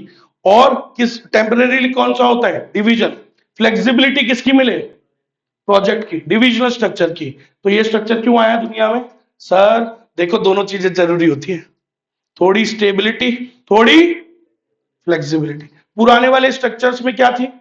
और किस टेम्परेरीली कौन सा होता है, डिवीजन। फ्लेक्सिबिलिटी किसकी मिले, प्रोजेक्ट की, डिविजनल स्ट्रक्चर की। तो ये स्ट्रक्चर क्यों आया दुनिया में, सर देखो दोनों चीजें जरूरी होती है, थोड़ी स्टेबिलिटी, थोड़ी फ्लेक्सिबिलिटी। पुराने वाले स्ट्रक्चर्स में क्या थी,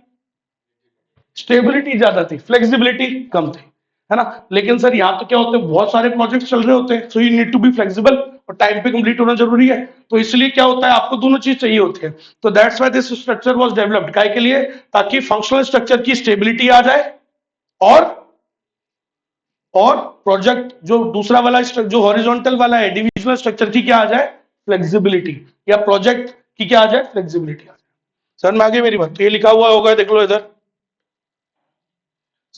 स्टेबिलिटी ज्यादा थी, फ्लेक्सिबिलिटी कम थी, है ना। लेकिन सर यहाँ तो क्या होते हैं, बहुत सारे प्रोजेक्ट चल रहे होते हैं, so you need to be flexible, और टाइम पे कंप्लीट होना जरूरी है, तो इसलिए क्या होता है, आपको दोनों चीज चाहिए होती है। तो that's why this structure was developed, काय के लिए, ताकि फंक्शनल स्ट्रक्चर की स्टेबिलिटी आ जाए, और प्रोजेक्ट जो दूसरा वाला जो हॉरिजॉन्टल वाला है डिविजनल स्ट्रक्चर की क्या आ जाए, फ्लेक्सिबिलिटी, या प्रोजेक्ट की क्या आ जाए, फ्लेक्सिबिलिटी आ जाए। समझ में आ गई मेरी बात, तो ये लिखा हुआ होगा, देख लो इधर,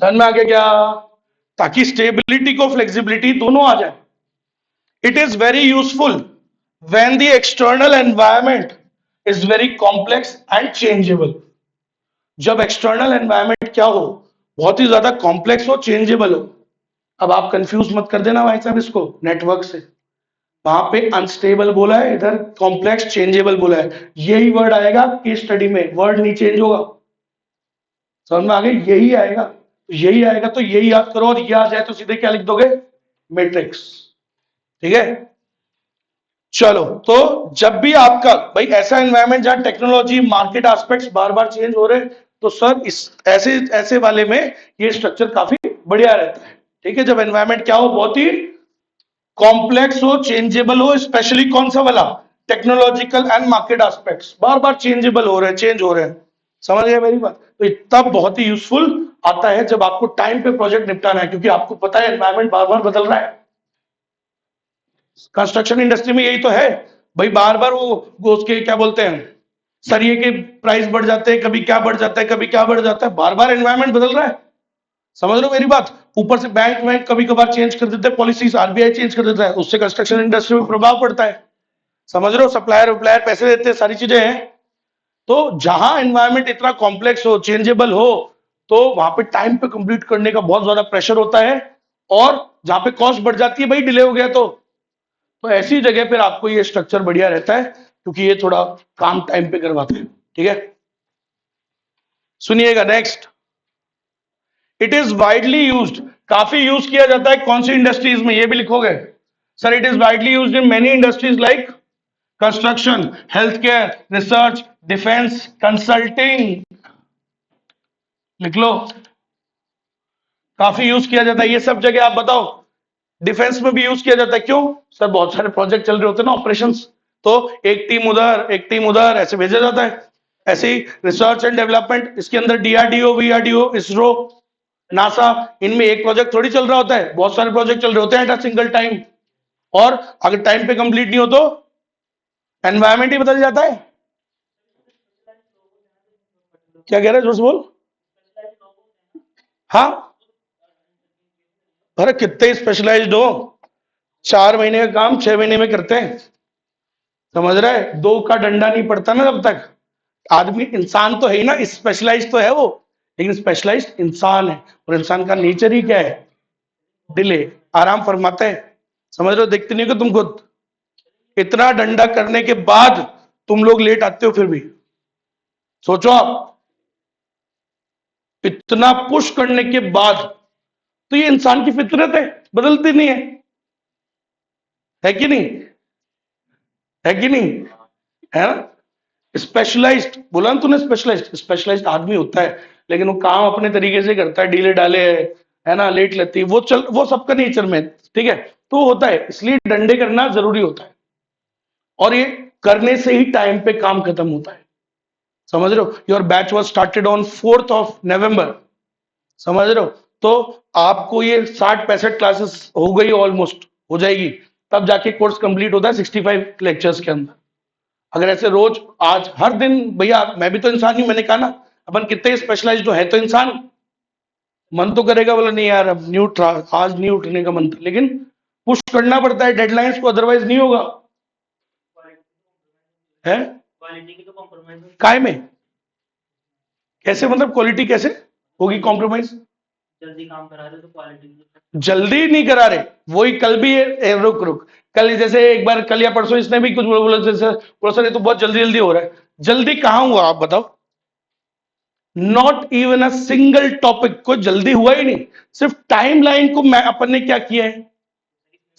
समझ में आ गया क्या, ताकि स्टेबिलिटी को फ्लेक्सिबिलिटी दोनों आ जाए। It is very useful when the external environment is very complex and changeable. जब एक्सटर्नल एनवायरमेंट क्या हो, बहुत ही ज्यादा कॉम्प्लेक्स हो, चेंजेबल हो। अब आप कंफ्यूज मत कर देना भाई साहब इसको नेटवर्क से, वहां पे अनस्टेबल बोला है, इधर कॉम्प्लेक्स चेंजेबल बोला है, यही वर्ड आएगा केस स्टडी में, वर्ड नहीं चेंज होगा, समझ में आ गई, यही आएगा, यही आएगा, तो यही याद करो, और ये आ जाए तो सीधे क्या लिख दोगे, मैट्रिक्स। ठीक है, चलो, तो जब भी आपका भाई ऐसा एनवायरमेंट जहां टेक्नोलॉजी मार्केट एस्पेक्ट्स बार बार चेंज हो रहे हैं, तो सर इस ऐसे ऐसे वाले में ये स्ट्रक्चर काफी बढ़िया रहता है। ठीक है, जब एनवायरमेंट क्या हो, बहुत ही कॉम्प्लेक्स हो, चेंजेबल हो, स्पेशली कौन सा वाला, technological and market aspects bar bar changeable हो रहे हैं, चेंज हो रहे हैं, समझ गए मेरी बात। तो तब बहुत ही यूजफुल आता है जब आपको टाइम पे प्रोजेक्ट निपटाना है, क्योंकि आपको पता है एनवायरमेंट बार बार बदल रहा है। कंस्ट्रक्शन इंडस्ट्री में यही तो है भाई, बार बार वो उसके क्या बोलते हैं, सरिये के प्राइस बढ़ जाते हैं, कभी क्या बढ़ जाता है, कभी क्या बढ़ जाता है, बार बार एनवायरमेंट बदल रहा है, समझ लो मेरी बात। ऊपर से बैंक कभी कभार चेंज कर देते हैं पॉलिसीज, आरबीआई चेंज कर देता है, उससे कंस्ट्रक्शन इंडस्ट्री में प्रभाव पड़ता है, समझ रहे हो, सप्लायर वप्लायर पैसे देते हैं, सारी चीजें हैं। तो जहां एनवायरमेंट इतना कॉम्प्लेक्स हो, चेंजेबल हो, तो वहां पे टाइम पे कंप्लीट करने का बहुत ज्यादा प्रेशर होता है, और जहां पे कॉस्ट बढ़ जाती है भाई, डिले हो गया तो ऐसी जगह पर आपको ये स्ट्रक्चर बढ़िया रहता है, क्योंकि ये थोड़ा काम टाइम पे करवाते हैं। ठीक है, सुनिएगा next, it is widely used, काफी यूज किया जाता है कौन सी इंडस्ट्रीज में, ये भी लिखोगे sir. It is widely used in many industries like construction, health care, research, defence, consulting, लिख लो। काफी यूज किया जाता है ये सब जगह। आप बताओ, डिफेंस में भी यूज किया जाता है, क्यों सर? बहुत सारे प्रोजेक्ट चल रहे होते हैं ना, ऑपरेशंस, तो एक टीम उधर एक टीम उधर ऐसे भेजा जाता है। ऐसे ही रिसर्च एंड डेवलपमेंट, इसके अंदर डीआरडीओ, वीआरडीओ, इसरो, नासा, इनमें एक प्रोजेक्ट थोड़ी चल रहा होता है, बहुत सारे प्रोजेक्ट चल रहे होते हैं एट अ सिंगल टाइम। और अगर टाइम पे कंप्लीट नहीं हो तो एनवायरमेंट ही बदल जाता है। क्या कह रहे हैं, जोर से बोल। हाँ, अरे कितने स्पेशलाइज्ड हो, 4 महीने का काम 6 महीने में करते हैं, समझ रहे हैं? 2 का डंडा नहीं पड़ता ना जब तक। आदमी इंसान तो है ही ना, स्पेशलाइज्ड तो है वो, लेकिन स्पेशलाइज्ड इंसान है, और इंसान का नेचर ही क्या है? डिले, आराम फरमाते हैं, समझ रहे हो? देखते नहीं हो कि तुम खुद इतना डंडा करने के बाद तुम लोग लेट आते हो, फिर भी सोचो आप, इतना पुश करने के बाद। तो ये इंसान की फितरत है, बदलती नहीं है कि नहीं? है कि नहीं? है ना? स्पेशलाइज्ड बोला ना तूने, स्पेशलाइज्ड, स्पेशलाइज्ड आदमी होता है, लेकिन वो काम अपने तरीके से करता है, डीले डाले है ना, लेट लेती है, वो सबका नेचर में, ठीक है? तो होता है, इसलिए डंडे करना जरूरी होता है, और ये करने से ही टाइम पे काम खत्म होता है, समझ रहे हो? Your batch was started on 4th of November, समझ रहे हो? तो आपको ये 60-65 क्लासेस हो गई, ऑलमोस्ट हो जाएगी, तब जाके कोर्स कंप्लीट होता है 65 लेक्चर्स के अंदर। अगर ऐसे रोज आज हर दिन, भैया मैं भी तो इंसान ही, मैंने कहा ना, अपन कितने स्पेशलाइज्ड है तो इंसान, मन तो करेगा बोला नहीं यार अब न्यू आज नहीं उठने का मन था, लेकिन पुश करना पड़ता है डेडलाइंस को, अदरवाइज नहीं होगा। है क्वालिटी की तो कॉम्प्रोमाइज काय में कैसे, मतलब क्वालिटी कैसे होगी कॉम्प्रोमाइज? जल्दी काम करा रहे हो तो क्वालिटी जल्दी नहीं करा रहे, वही कल भी रुक रुक, कल जैसे एक बार कल या परसों इसने भी कुछ बोला, जैसे बोला सर ये तो बहुत जल्दी जल्दी हो रहा है। जल्दी कहां हुआ आप बताओ? Not even a single topic को जल्दी हुआ ही नहीं, सिर्फ टाइम लाइन को मैं अपन ने क्या किया है,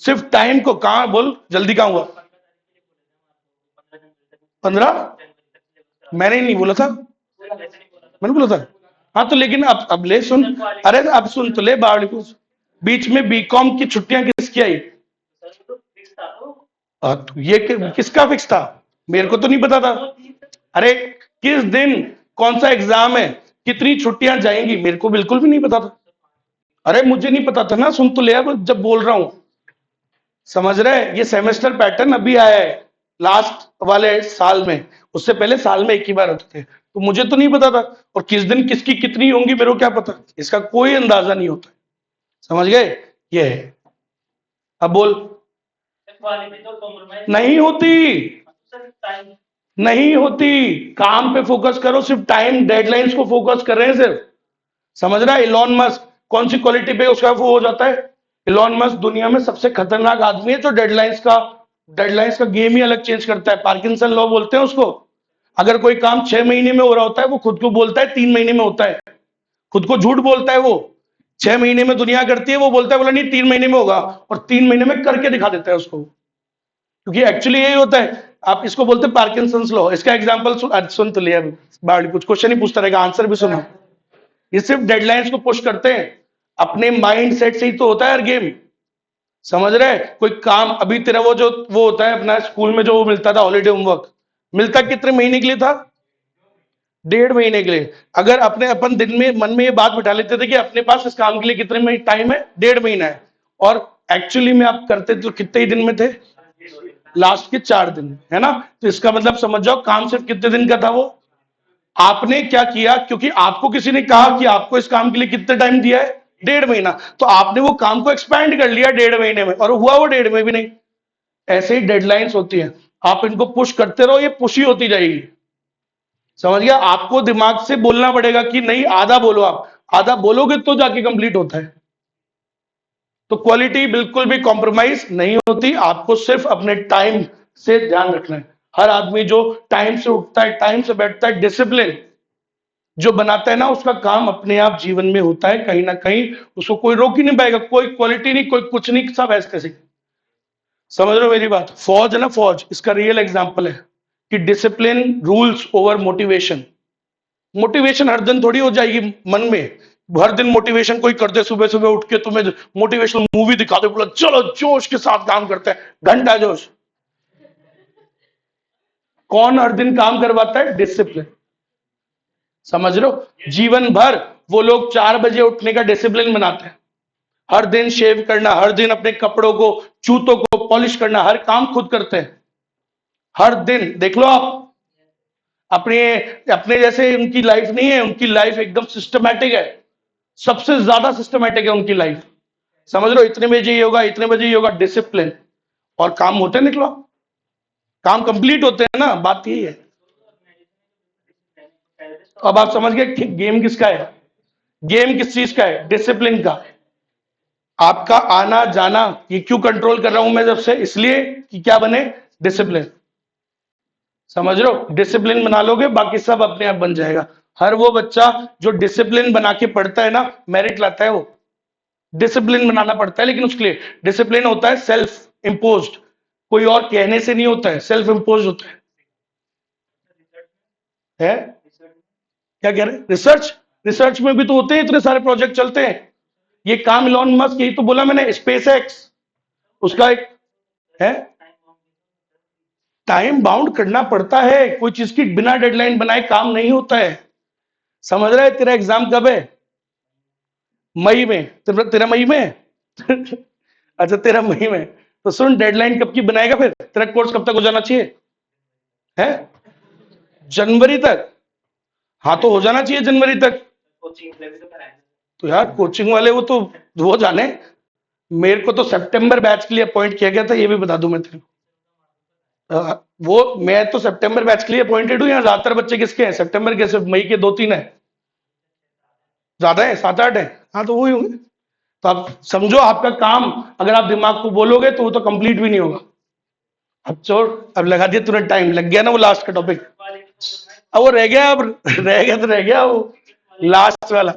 सिर्फ टाइम को, कहां बोल जल्दी कहां हुआ? 15, मैंने नहीं बोला था, मैंने बोला था। हाँ तो लेकिन अब ले सुन, अरे अब सुन तो ले बावली को, बीच में बीकॉम की छुट्टियां किसकी आई? तो ये किसका फिक्स था? मेरे को तो नहीं पता था। अरे किस दिन कौन सा एग्जाम है, कितनी छुट्टियां जाएंगी, मेरे को बिल्कुल भी नहीं पता था। अरे मुझे नहीं पता था ना, सुन तो ले अब जब बोल रहा हूं, समझ रहे? ये सेमेस्टर पैटर्न अभी आया है लास्ट वाले साल में, उससे पहले साल में एक ही बार होते थे, तो मुझे तो नहीं पता था। और किस दिन किसकी कितनी होंगी मेरे को क्या पता, इसका कोई अंदाजा नहीं होता, समझ गए? ये है। अब बोल। नहीं होती, नहीं होती, काम पे फोकस करो, सिर्फ टाइम डेडलाइंस को फोकस कर रहे हैं सिर्फ, समझ रहा है? इलॉन मस्क कौन सी क्वालिटी पे उसका वो हो जाता है? इलॉन मस्क दुनिया में सबसे खतरनाक आदमी है जो डेडलाइंस का गेम ही अलग चेंज करता है, पार्किंसन लॉ बोलते हैं उसको। अगर कोई काम 6 महीने में हो रहा होता है, वो खुद को बोलता है 3 महीने में होता है, खुद को झूठ बोलता है वो। 6 महीने में दुनिया करती है, वो बोलता है बोला नहीं 3 महीने में होगा, और 3 महीने में करके दिखा देता है उसको, क्योंकि एक्चुअली यही होता है। आप इसको बोलते हैं पार्किंसंस लॉ। इसका एग्जांपल सुन तो लिया, कुछ क्वेश्चन ही पूछता रहेगा, आंसर भी सुना। ये सिर्फ डेडलाइंस को पुश करते हैं, अपने माइंड सेट से ही तो होता है हर गेम, समझ रहे? कोई काम अभी तेरा वो होता है अपना स्कूल में जो वो मिलता था हॉलीडे होमवर्क, मिलता कितने महीने के लिए था? 1.5 महीने के लिए। अगर अपने अपन दिन में मन में ये बात बिठा लेते थे कि अपने पास इस काम के लिए कितने टाइम है, 1.5 महीना है, और एक्चुअली में आप करते तो कितने ही दिन में थे? लास्ट के 4 दिन, है ना? तो इसका मतलब समझ जाओ काम सिर्फ कितने दिन का था वो। आपने क्या किया, क्योंकि आपको किसी ने कहा कि आपको इस काम के लिए कितने टाइम दिया है, 1.5 महीना, तो आपने वो काम को एक्सपैंड कर लिया 1.5 महीने में, और हुआ वो 1.5 में भी नहीं। ऐसे ही डेडलाइंस होती है, आप इनको पुश करते रहो, ये पुश ही होती जाएगी, समझ गया? आपको दिमाग से बोलना पड़ेगा कि नहीं आधा बोलो, आप आधा बोलोगे तो जाके कंप्लीट होता है। तो क्वालिटी बिल्कुल भी कॉम्प्रोमाइज नहीं होती, आपको सिर्फ अपने टाइम से ध्यान रखना है। हर आदमी जो टाइम से उठता है, टाइम से बैठता है, डिसिप्लिन, जो बनाता है ना उसका काम अपने आप जीवन में होता है, कहीं ना कहीं उसको कोई रोक ही नहीं पाएगा, कोई क्वालिटी नहीं, कोई कुछ नहीं, सब ऐसे तैसे। समझ रहे हो मेरी बात? फौज है ना, फौज, इसका रियल एग्जांपल है कि discipline rules over motivation. Motivation हर दिन थोड़ी हो जाएगी मन में, हर दिन मोटिवेशन कोई कर दे, सुबह सुबह उठ के तुम्हें मोटिवेशनल मूवी दिखा दे, बोला चलो जोश के साथ काम करते हैं, घंटा जोश। कौन हर दिन काम करवाता है? डिसिप्लिन। समझ रहे हो? जीवन भर वो लोग 4 बजे उठने का डिसिप्लिन बनाते हैं, हर दिन शेव करना, हर दिन अपने कपड़ों को, जूतों को पॉलिश करना, हर काम खुद करते हैं, हर दिन। देख लो आप अपने अपने जैसे उनकी लाइफ नहीं है, उनकी लाइफ एकदम सिस्टमैटिक है, सबसे ज्यादा सिस्टमैटिक है उनकी लाइफ। समझ लो, इतने बजे ये होगा, इतने बजे ये होगा, डिसिप्लिन। और काम होते हैं, निकलो, काम कंप्लीट होते हैं ना, बात यही है। अब आप समझ गए कि गेम किसका है? गेम किस चीज का है? डिसिप्लिन का। आपका आना जाना ये क्यों कंट्रोल कर रहा हूं मैं जब से? इसलिए कि क्या बने? डिसिप्लिन। समझ रहे हो? डिसिप्लिन बना लोगे, बाकी सब अपने आप बन जाएगा। हर वो बच्चा जो डिसिप्लिन बना के पढ़ता है ना, मेरिट लाता है। वो डिसिप्लिन बनाना पड़ता है, लेकिन उसके लिए डिसिप्लिन होता है सेल्फ इंपोज्ड, कोई और कहने से नहीं होता है, सेल्फ इंपोज होता है? क्या कह रहे हैं? रिसर्च, रिसर्च में भी तो होते हैं, इतने सारे प्रोजेक्ट चलते हैं। ये काम इलॉन मस्क, यही तो बोला मैंने, स्पेस एक्स, उसका एक है। टाइम बाउंड करना पड़ता है, कोई चीज की बिना डेडलाइन बनाए काम नहीं होता है। समझ रहा है? तेरा एग्जाम कब है? मई में। तेरा मई में है? अच्छा, तेरा मई में। तो सुन, डेडलाइन कब की बनाएगा फिर? तेरा कोर्स कब तक हो जाना चाहिए? है जनवरी तक। हाँ, तो हो जाना चाहिए जनवरी तक। तो यार कोचिंग वाले वो जाने। मेरे को तो सितंबर बैच के लिए अपॉइंट किया गया था, ये भी बता दूं मैं तेरे को। वो मैं तो सितंबर बैच के लिए अपॉइंटेड हूँ। यहाँ ज्यादातर बच्चे किसके हैं? सितंबर के, सिर्फ मई के 2-3 है। ज्यादा है, 7-8 है। हाँ, तो वही होंगे। तो आप समझो, आपका काम अगर आप दिमाग को बोलोगे तो वो तो कंप्लीट भी नहीं होगा। अब छोड़, अब लगा दिया तूने, टाइम लग गया ना वो लास्ट का टॉपिक। अब वो रह गया, अब रह गया तो रह गया वो लास्ट वाला।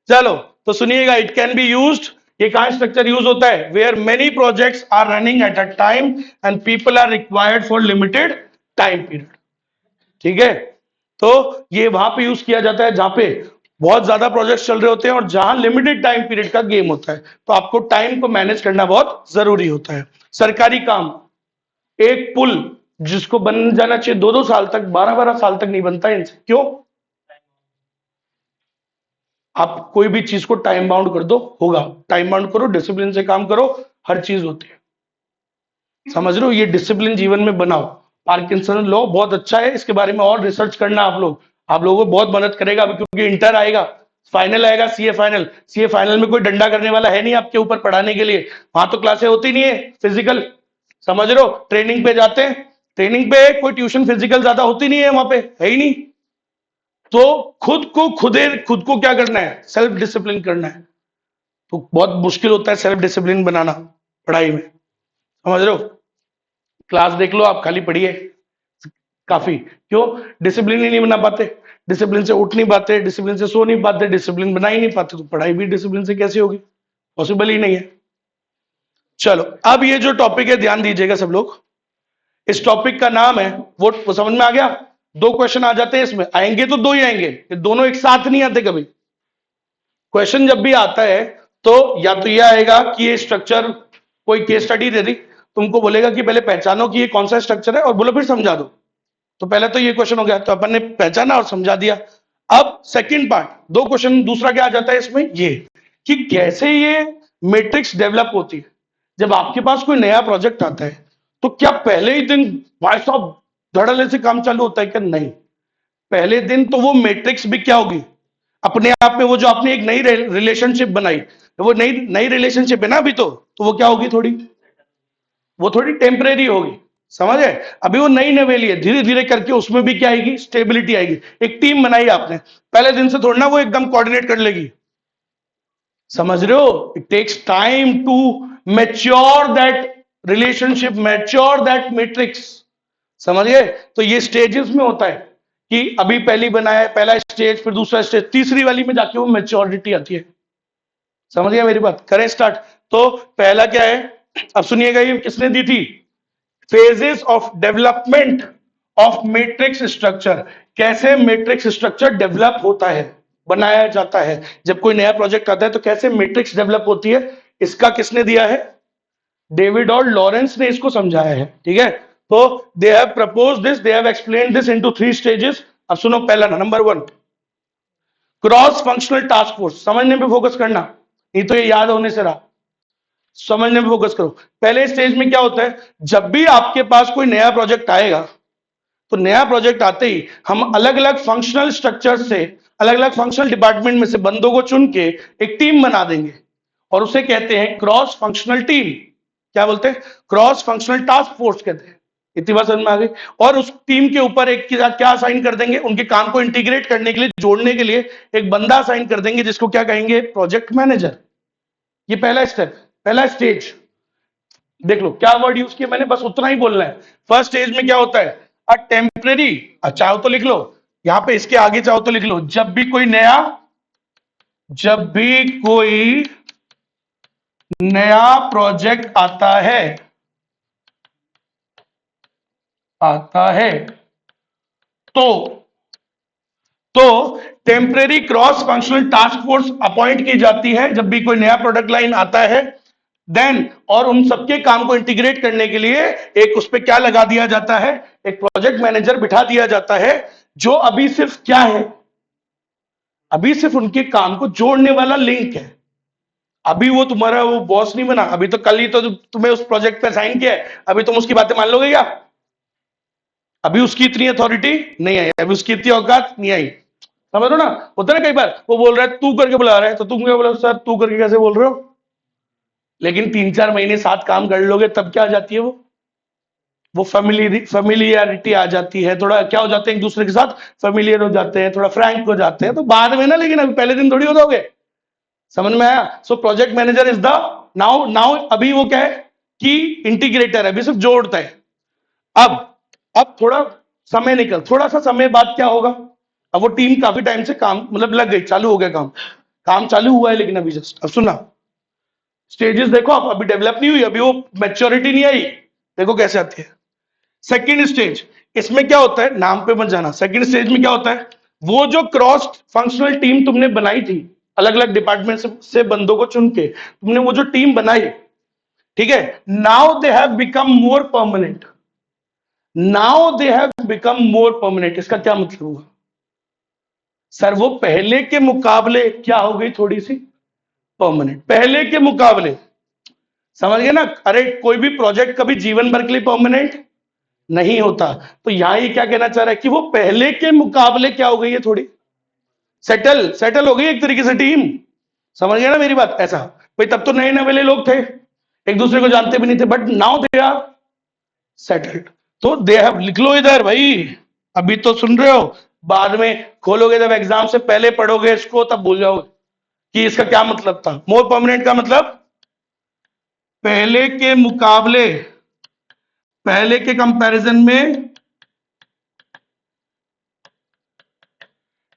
चलो तो सुनिएगा, इट कैन बी यूज्ड। ये कहां स्ट्रक्चर यूज होता है? Where many projects are running at a time and people are required for limited time period. ठीक है? तो ये वहां पे यूज किया जाता है जहां पे बहुत ज्यादा प्रोजेक्ट्स चल रहे होते हैं और जहां लिमिटेड टाइम पीरियड का गेम होता है। तो आपको टाइम को मैनेज करना बहुत जरूरी होता है। सरकारी काम, एक पुल जिसको बन जाना चाहिए 2-2 साल तक, 12-12 साल तक नहीं बनता है इनसे। क्यों? आप कोई भी चीज को टाइम बाउंड कर दो, होगा। टाइम बाउंड करो, डिसिप्लिन से काम करो, हर चीज होती है। समझ रहे हो? ये डिसिप्लिन जीवन में बनाओ। पार्किंसन लॉ बहुत अच्छा है, इसके बारे में और रिसर्च करना आप लोग, आप लोगों को बहुत मदद करेगा। अभी क्योंकि इंटर आएगा, फाइनल आएगा, सीए फाइनल। सीए फाइनल में कोई डंडा करने वाला है नहीं आपके ऊपर पढ़ाने के लिए, वहां तो क्लासें होती नहीं है फिजिकल। समझ रहे हो? ट्रेनिंग पे जाते हैं, ट्रेनिंग पे कोई ट्यूशन फिजिकल ज्यादा होती नहीं है, वहां पे है ही नहीं। तो खुद को क्या करना है? सेल्फ डिसिप्लिन करना है। तो बहुत मुश्किल होता है सेल्फ डिसिप्लिन बनाना पढ़ाई में। समझ रहे हो? क्लास देख लो आप, खाली पढ़िए काफी। क्यों? डिसिप्लिन ही नहीं बना पाते, डिसिप्लिन से उठ नहीं पाते, डिसिप्लिन से सो नहीं पाते, डिसिप्लिन बना ही नहीं पाते, तो पढ़ाई भी डिसिप्लिन से कैसे होगी? पॉसिबल ही नहीं है। चलो, अब ये जो टॉपिक है, ध्यान दीजिएगा सब लोग। इस टॉपिक का नाम है, वो समझ में आ गया? 2 क्वेश्चन आ जाते हैं इसमें, आएंगे तो 2 ही आएंगे, ये दोनों एक साथ नहीं आते कभी। क्वेश्चन जब भी आता है तो या तो ये आएगा कि ये स्ट्रक्चर, कोई केस स्टडी दे दी, तुमको बोलेगा कि पहले पहचानो कि ये कौन सा स्ट्रक्चर है और बोलो फिर समझा दो। तो पहले तो ये क्वेश्चन हो गया, तो अपन ने पहचाना और समझा दिया। अब सेकंड पार्ट, 2 क्वेश्चन दूसरा क्या आ जाता है इसमें, ये कि कैसे ये मैट्रिक्स डेवलप होती है। जब आपके पास कोई नया प्रोजेक्ट आता है तो क्या पहले ही दिन भाई साहब धड़ल्ले से काम चालू होता है? क्या नहीं, पहले दिन तो वो मैट्रिक्स भी क्या होगी अपने आप में, वो जो आपने एक नई रिलेशनशिप बनाई, वो नई रिलेशनशिप है ना अभी, तो वो क्या होगी, वो थोड़ी टेम्परेरी होगी। समझ है? अभी वो नई नवेली है, धीरे धीरे करके उसमें भी क्या आएगी, स्टेबिलिटी आएगी। एक टीम बनाई आपने, पहले दिन से थोड़ा ना वो एकदम कोऑर्डिनेट कर लेगी। समझ रहे हो? It takes time to mature that relationship, mature that matrix. समझ गए? तो ये स्टेजेस में होता है कि अभी पहली बनाया है, पहला स्टेज, फिर दूसरा स्टेज, तीसरी वाली में जाके वो मैच्योरिटी आती है। समझ गया मेरी बात? करें स्टार्ट। तो पहला क्या है, अब सुनिएगा, ये किसने दी थी? Phases of development of matrix structure. कैसे मैट्रिक्स स्ट्रक्चर डेवलप होता है, बनाया जाता है। जब कोई नया प्रोजेक्ट आता है तो कैसे मैट्रिक्स डेवलप होती है, इसका किसने दिया है? डेविड और लॉरेंस ने इसको समझाया है। ठीक है, तो they have propose this, they have explain this into 3 stages. अब सुनो, पहला number 1, cross functional task force. समझने पे फोकस करना, नहीं तो ये याद होने से रहा। समझने पे फोकस करो। पहले स्टेज में क्या होता है, जब भी आपके पास कोई नया प्रोजेक्ट आएगा, तो नया प्रोजेक्ट आते ही हम अलग अलग फंक्शनल स्ट्रक्चर से, अलग अलग फंक्शनल डिपार्टमेंट में से बंदों को चुन के एक टीम बना देंगे, और उसे कहते हैं क्रॉस फंक्शनल टीम। क्या बोलते हैं? क्रॉस फंक्शनल टास्क फोर्स कहते हैं। इतनी बात समझ में आ गई? और उस टीम के ऊपर एक क्या असाइन कर देंगे, उनके काम को इंटीग्रेट करने के लिए, जोड़ने के लिए एक बंदा असाइन कर देंगे, जिसको क्या कहेंगे? Project manager. ये पहला स्टेप, पहला स्टेज। देख लो क्या वर्ड यूज किया मैंने, बस उतना ही बोलना है। फर्स्ट स्टेज में क्या होता है? अ टेम्परेरी, चाहो तो लिख लो, यहां पे इसके आगे चाहो तो लिख लो, जब भी कोई नया प्रोजेक्ट आता है तो temporary cross functional task force appoint की जाती है जब भी कोई नया प्रोडक्ट लाइन आता है। देन, और उन सबके काम को इंटीग्रेट करने के लिए एक उस पर क्या लगा दिया जाता है? एक प्रोजेक्ट मैनेजर बिठा दिया जाता है, जो अभी सिर्फ क्या है? अभी सिर्फ उनके काम को जोड़ने वाला लिंक है। अभी वो तुम्हारा वो बॉस नहीं बना, अभी तो कल ही तो तुम्हें उस प्रोजेक्ट पे साइन किया है, अभी तुम उसकी बातें मान लोगे क्या? अभी उसकी इतनी अथॉरिटी नहीं आई, अभी उसकी इतनी औकात नहीं आई। समझ लो ना? होता है ना कई बार, वो बोल रहा है तू करके बुला रहा है, तो तुम क्या बोला? सर तू करके कैसे बोल रहे हो? लेकिन 3-4 महीने साथ काम कर लोगे तब क्या आ जाती है वो फेमिलियरिटी आ जाती है, थोड़ा क्या हो जाते हैं, एक दूसरे के साथ फेमिलियर हो जाते हैं, थोड़ा फ्रैंक हो जाते हैं, तो बाद में ना, लेकिन अभी पहले दिन थोड़ी हो जाओगे। समझ में आया? So project manager is the now अभी वो क्या है कि इंटीग्रेटर है, अभी सिर्फ जोड़ता है। अब थोड़ा समय निकल, थोड़ा सा समय बाद क्या होगा? अब वो टीम काफी टाइम से काम मतलब लग गई, चालू हो गया काम चालू हुआ है, लेकिन अभी जस्ट, अब सुना स्टेजेस देखो, आप अभी डेवलप नहीं हुई, अभी वो मैच्योरिटी नहीं आई। देखो कैसे आती है। सेकंड स्टेज, इसमें क्या होता है, नाम पे मत जाना। सेकंड स्टेज में क्या होता है, वो जो क्रॉस फंक्शनल टीम तुमने बनाई थी, अलग अलग डिपार्टमेंट से बंदों को चुन के तुमने वो जो टीम बनाई, ठीक है, now they have become more permanent. इसका क्या मतलब हुआ? सर वो पहले के मुकाबले क्या हो गई? थोड़ी सी परमानेंट, पहले के मुकाबले। समझ गए ना? अरे कोई भी प्रोजेक्ट कभी जीवन भर के लिए परमानेंट नहीं होता, तो यहां ये क्या कहना चाह रहा है कि वो पहले के मुकाबले क्या हो गई है? थोड़ी सेटल हो गई एक तरीके से टीम। समझ गए ना मेरी बात? ऐसा भाई, तब तो नए नवेले लोग थे, एक दूसरे को जानते भी नहीं थे, but now they are settled. तो दे हैव, लिख लो इधर भाई, अभी तो सुन रहे हो, बाद में खोलोगे जब एग्जाम से पहले पढ़ोगे इसको, तब भूल जाओगे कि इसका क्या मतलब था। मोर परमानेंट का मतलब पहले के मुकाबले, पहले के कंपैरिजन में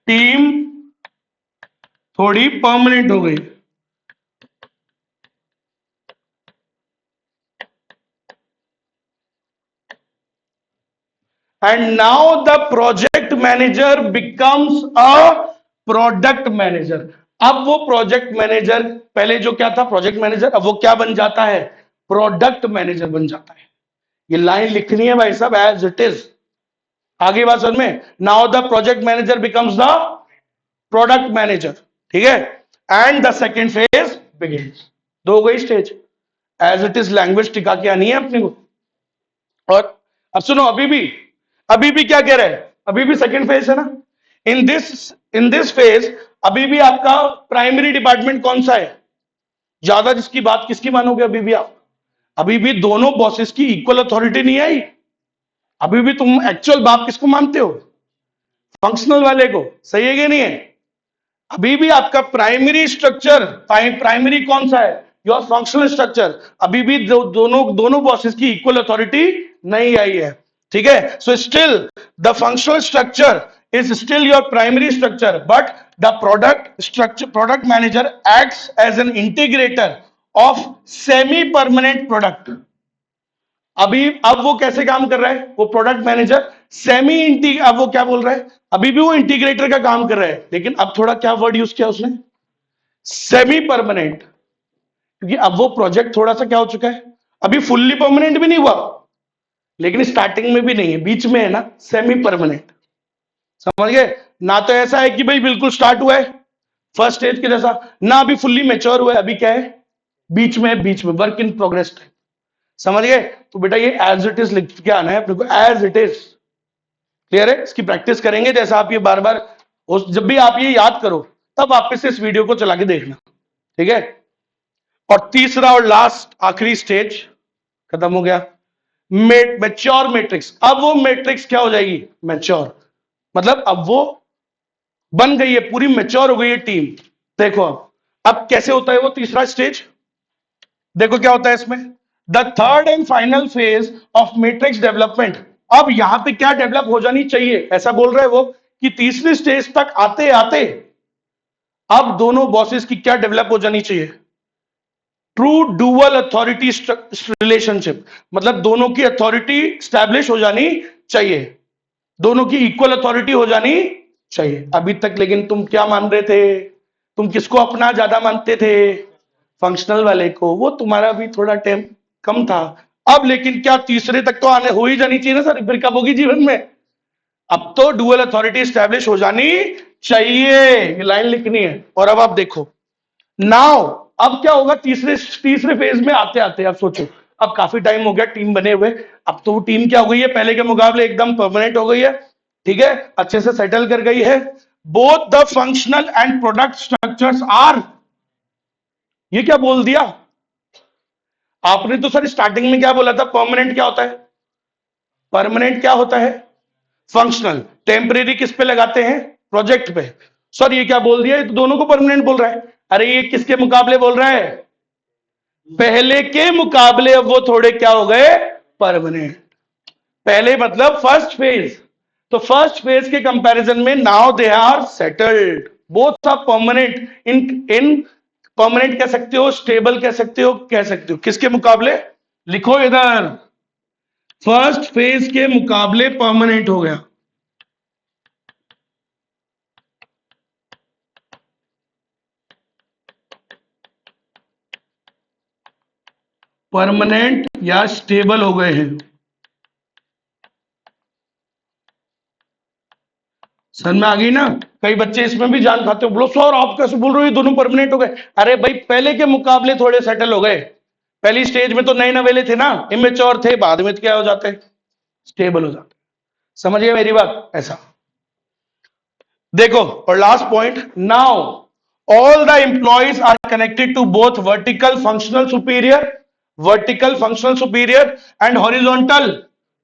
टीम थोड़ी परमानेंट हो गई। And now the project manager becomes a product manager. अब वो प्रोजेक्ट मैनेजर, पहले जो क्या था प्रोजेक्ट मैनेजर, अब वो क्या बन जाता है? प्रोडक्ट मैनेजर बन जाता है। ये लाइन लिखनी है भाई साहब, एज इट इज। आगे बात समझ में? Now the project manager becomes the product manager, ठीक है। And the second phase begins. दो गई stage, as it is language टिका के आनी है अपने को। और अब सुनो, अभी भी क्या कह रहा है? अभी भी सेकेंड फेज है ना। इन दिस फेज अभी भी आपका प्राइमरी डिपार्टमेंट कौन सा है? ज्यादा जिसकी बात किसकी मानोगे? अभी भी आप, अभी भी दोनों बॉसेस की इक्वल अथॉरिटी नहीं आई। अभी भी तुम एक्चुअल बाप किसको मानते हो? फंक्शनल वाले को। सही है कि नहीं है? अभी भी आपका प्राइमरी स्ट्रक्चर, प्राइमरी कौन सा है? Your functional structure. अभी भी दोनों बॉसेस की इक्वल अथॉरिटी नहीं आई है। ठीक है. So still the functional structure is still your primary structure, but the product manager acts as an integrator of semi permanent product. अब वो कैसे काम कर रहा है, वो प्रोडक्ट मैनेजर अब वो क्या बोल रहा है, अभी भी वो इंटीग्रेटर का काम कर रहा है, लेकिन अब थोड़ा क्या वर्ड यूज किया उसने, सेमी परमानेंट. क्योंकि अब वो प्रोजेक्ट थोड़ा सा क्या हो चुका है, अभी फुल्ली परमानेंट भी नहीं हुआ, लेकिन स्टार्टिंग में भी नहीं है, बीच में है ना, सेमी परमानेंट. समझ गए ना. तो ऐसा है कि भाई बिल्कुल स्टार्ट हुआ है फर्स्ट स्टेज के जैसा ना, अभी फुल्ली मैच्योर हुआ है, अभी क्या है, बीच में वर्क इन प्रोग्रेस टाइप. समझ गए. तो बेटा ये एज इट इज लिख के आना है अपने को, एज इट इज. क्लियर है. इसकी प्रैक्टिस करेंगे, जैसा आप ये बार बार जब भी आप ये याद करो तब वापस से इस वीडियो को चला के देखना. ठीक है. और तीसरा और लास्ट आखिरी स्टेज खत्म हो गया, मैच्योर मैट्रिक्स. अब वो मैट्रिक्स क्या हो जाएगी, मैच्योर. मतलब अब वो बन गई है, पूरी मैच्योर हो गई है टीम. देखो अब कैसे होता है वो तीसरा स्टेज. देखो क्या होता है इसमें, the third and final phase of matrix development. अब यहां पे क्या डेवलप हो जानी चाहिए, ऐसा बोल रहे हैं वो कि तीसरी स्टेज तक आते आते अब दोनों बॉसेस की क्या डेवलप हो जानी चाहिए, ट्रू डुअल अथॉरिटी रिलेशनशिप. मतलब दोनों की अथॉरिटी स्टैब्लिश हो जानी चाहिए, दोनों की इक्वल अथॉरिटी हो जानी चाहिए. अभी तक लेकिन तुम क्या मान रहे थे, तुम किसको अपना ज्यादा मानते थे, फंक्शनल वाले को. वो तुम्हारा भी थोड़ा टाइम कम था. अब लेकिन क्या तीसरे तक तो आने हो ही जानी चाहिए ना सर, फिर कब होगी जीवन में. अब तो डुअल अथॉरिटी स्टैब्लिश हो जानी चाहिए, ये लाइन लिखनी है. और अब आप देखो नाउ अब क्या होगा, तीसरे फेज में आते आते आप सोचो, अब काफी टाइम हो गया टीम बने हुए, अब तो वो टीम क्या हो गई है, पहले के मुकाबले एकदम परमानेंट हो गई है. ठीक है, अच्छे से सेटल कर गई है. Both the functional and product structures are, ये क्या बोल दिया आपने, तो सर स्टार्टिंग में क्या बोला था, परमानेंट क्या होता है, परमानेंट क्या होता है, फंक्शनल. टेम्परेरी किस पे लगाते हैं, प्रोजेक्ट पे. सर ये क्या बोल दिया, ये तो दोनों को परमानेंट बोल रहा है. अरे ये किसके मुकाबले बोल रहा है, पहले के मुकाबले अब वो थोड़े क्या हो गए, परमानेंट. पहले मतलब फर्स्ट फेज, तो फर्स्ट फेज के कंपैरिजन में now they are settled, both are permanent. इन परमानेंट कह सकते हो, स्टेबल कह सकते हो, किसके मुकाबले, लिखो इधर, फर्स्ट फेज के मुकाबले परमानेंट हो गया. परमानेंट या स्टेबल हो गए हैं. सर में आ गई ना. कई बच्चे इसमें भी जान खाते हो, बोलो सर आप कैसे बोल रहे हो ये दोनों परमानेंट हो गए. अरे भाई पहले के मुकाबले थोड़े सेटल हो गए, पहली स्टेज में तो नए नवेले थे ना, इमेच्योर थे, बाद में क्या हो जाते हैं, स्टेबल हो जाते. समझिए मेरी बात. ऐसा देखो. और last point, now all the employees are connected to both vertical functional superior and horizontal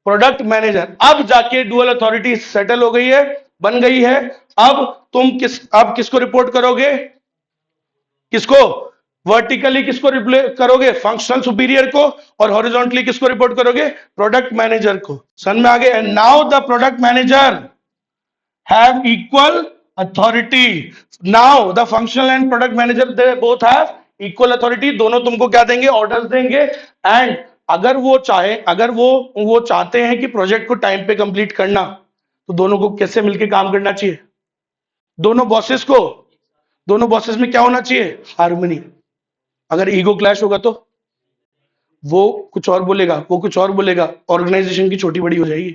product manager. अब जाके डुअल अथॉरिटी सेटल हो गई है, बन गई है. अब तुम अब किसको रिपोर्ट करोगे, किसको, वर्टिकली किसको करोगे, फंक्शनल सुपीरियर को, और हॉरिजॉन्टली किसको रिपोर्ट करोगे, प्रोडक्ट मैनेजर को. समझ में आ गए. And now the product manager have equal authority. Now the functional and product manager they both have equal authority. दोनों तुमको क्या देंगे, ऑर्डर्स देंगे. एंड अगर वो चाहते हैं कि प्रोजेक्ट को टाइम पे कंप्लीट करना, तो दोनों को कैसे मिलके काम करना चाहिए, दोनों बॉसेस में क्या होना चाहिए, हार्मनी. अगर ईगो क्लैश होगा तो वो कुछ और बोलेगा, वो कुछ और बोलेगा, ऑर्गेनाइजेशन की छोटी बड़ी हो जाएगी.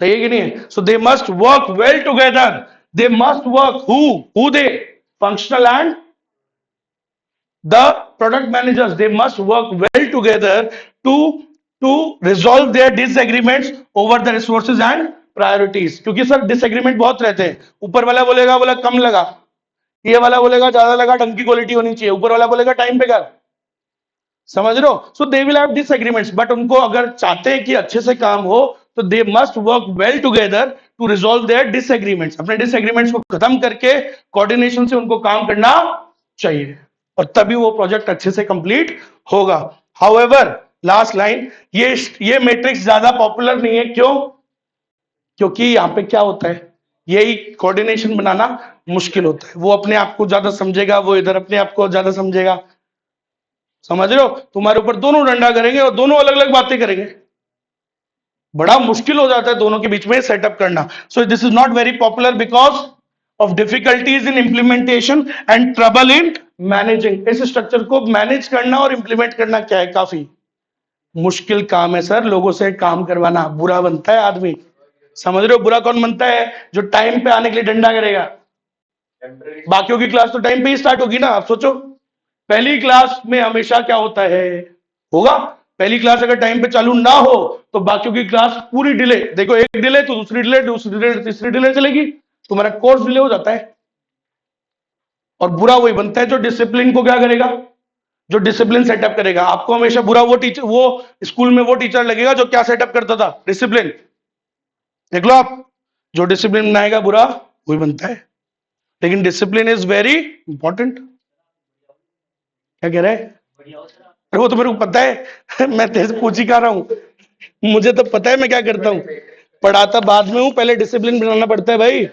सही है कि नहीं है. So they must work well together, they must work who they, functional and the product managers, they must work well together to resolve their disagreements over the resources and priorities. क्योंकि सर डिसएग्रीमेंट बहुत रहते हैं, ऊपर वाला बोलेगा बोला कम लगा, ये वाला बोलेगा ज्यादा लगा, ढंग की क्वालिटी होनी चाहिए, ऊपर वाला बोलेगा टाइम पे कर. समझ रहे हो. So they will have disagreements, but उनको अगर चाहते हैं कि अच्छे से काम हो, तो they must work well together to resolve their disagreements. अपने डिसएग्रीमेंट्स को खत्म करके कोऑर्डिनेशन से उनको काम करना चाहिए, और तभी वो प्रोजेक्ट अच्छे से कंप्लीट होगा. हाउएवर लास्ट लाइन, ये मैट्रिक्स ज्यादा पॉपुलर नहीं है, क्यों? क्योंकि यहां पे क्या होता है, यही कोऑर्डिनेशन बनाना मुश्किल होता है। वो अपने आप को ज्यादा समझेगा, वो इधर अपने आप को ज्यादा समझेगा। समझ रहे हो? तुम्हारे ऊपर दोनों डंडा करेंगे और दोनों अलग अलग बातें करेंगे, बड़ा मुश्किल हो जाता है दोनों के बीच में सेटअप करना। So this is not very popular because of difficulties in implementation and trouble in managing. इस स्ट्रक्चर को मैनेज करना और इंप्लीमेंट करना क्या है, काफी मुश्किल काम है सर। लोगों से काम करवाना, बुरा बनता है आदमी। समझ रहे हो? बुरा कौन बनता है? जो टाइम पे आने के लिए डंडा करेगा। बाकियों की क्लास तो टाइम पे ही स्टार्ट होगी ना। आप सोचो, पहली क्लास में हमेशा क्या होता है, होगा पहली क्लास अगर टाइम पे चालू ना हो तो बाकियों की क्लास पूरी डिले। देखो, एक डिले तो दूसरी डिले, दूसरी डिले तीसरी डिले चलेगी, तुम्हारा कोर्स डिले हो जाता है। और बुरा वही बनता है जो डिसिप्लिन को क्या करेगा, जो डिसिप्लिन सेटअप करेगा। आपको हमेशा बुरा वो टीचर, वो स्कूल में वो टीचर लगेगा जो क्या सेटअप करता था, डिसिप्लिन। देख लो आप, जो डिसिप्लिन बनाएगा बुरा वही बनता है। लेकिन डिसिप्लिन इज वेरी इंपॉर्टेंट। क्या कह रहे हैं? बढ़िया हो सर आप। अरे वो तो मेरे को पता है मैं तेज पूछ ही कर रहा हूं, मुझे तो पता है मैं क्या करता हूं। पढ़ाता बाद में हूं, पहले डिसिप्लिन बनाना पड़ता है भाई।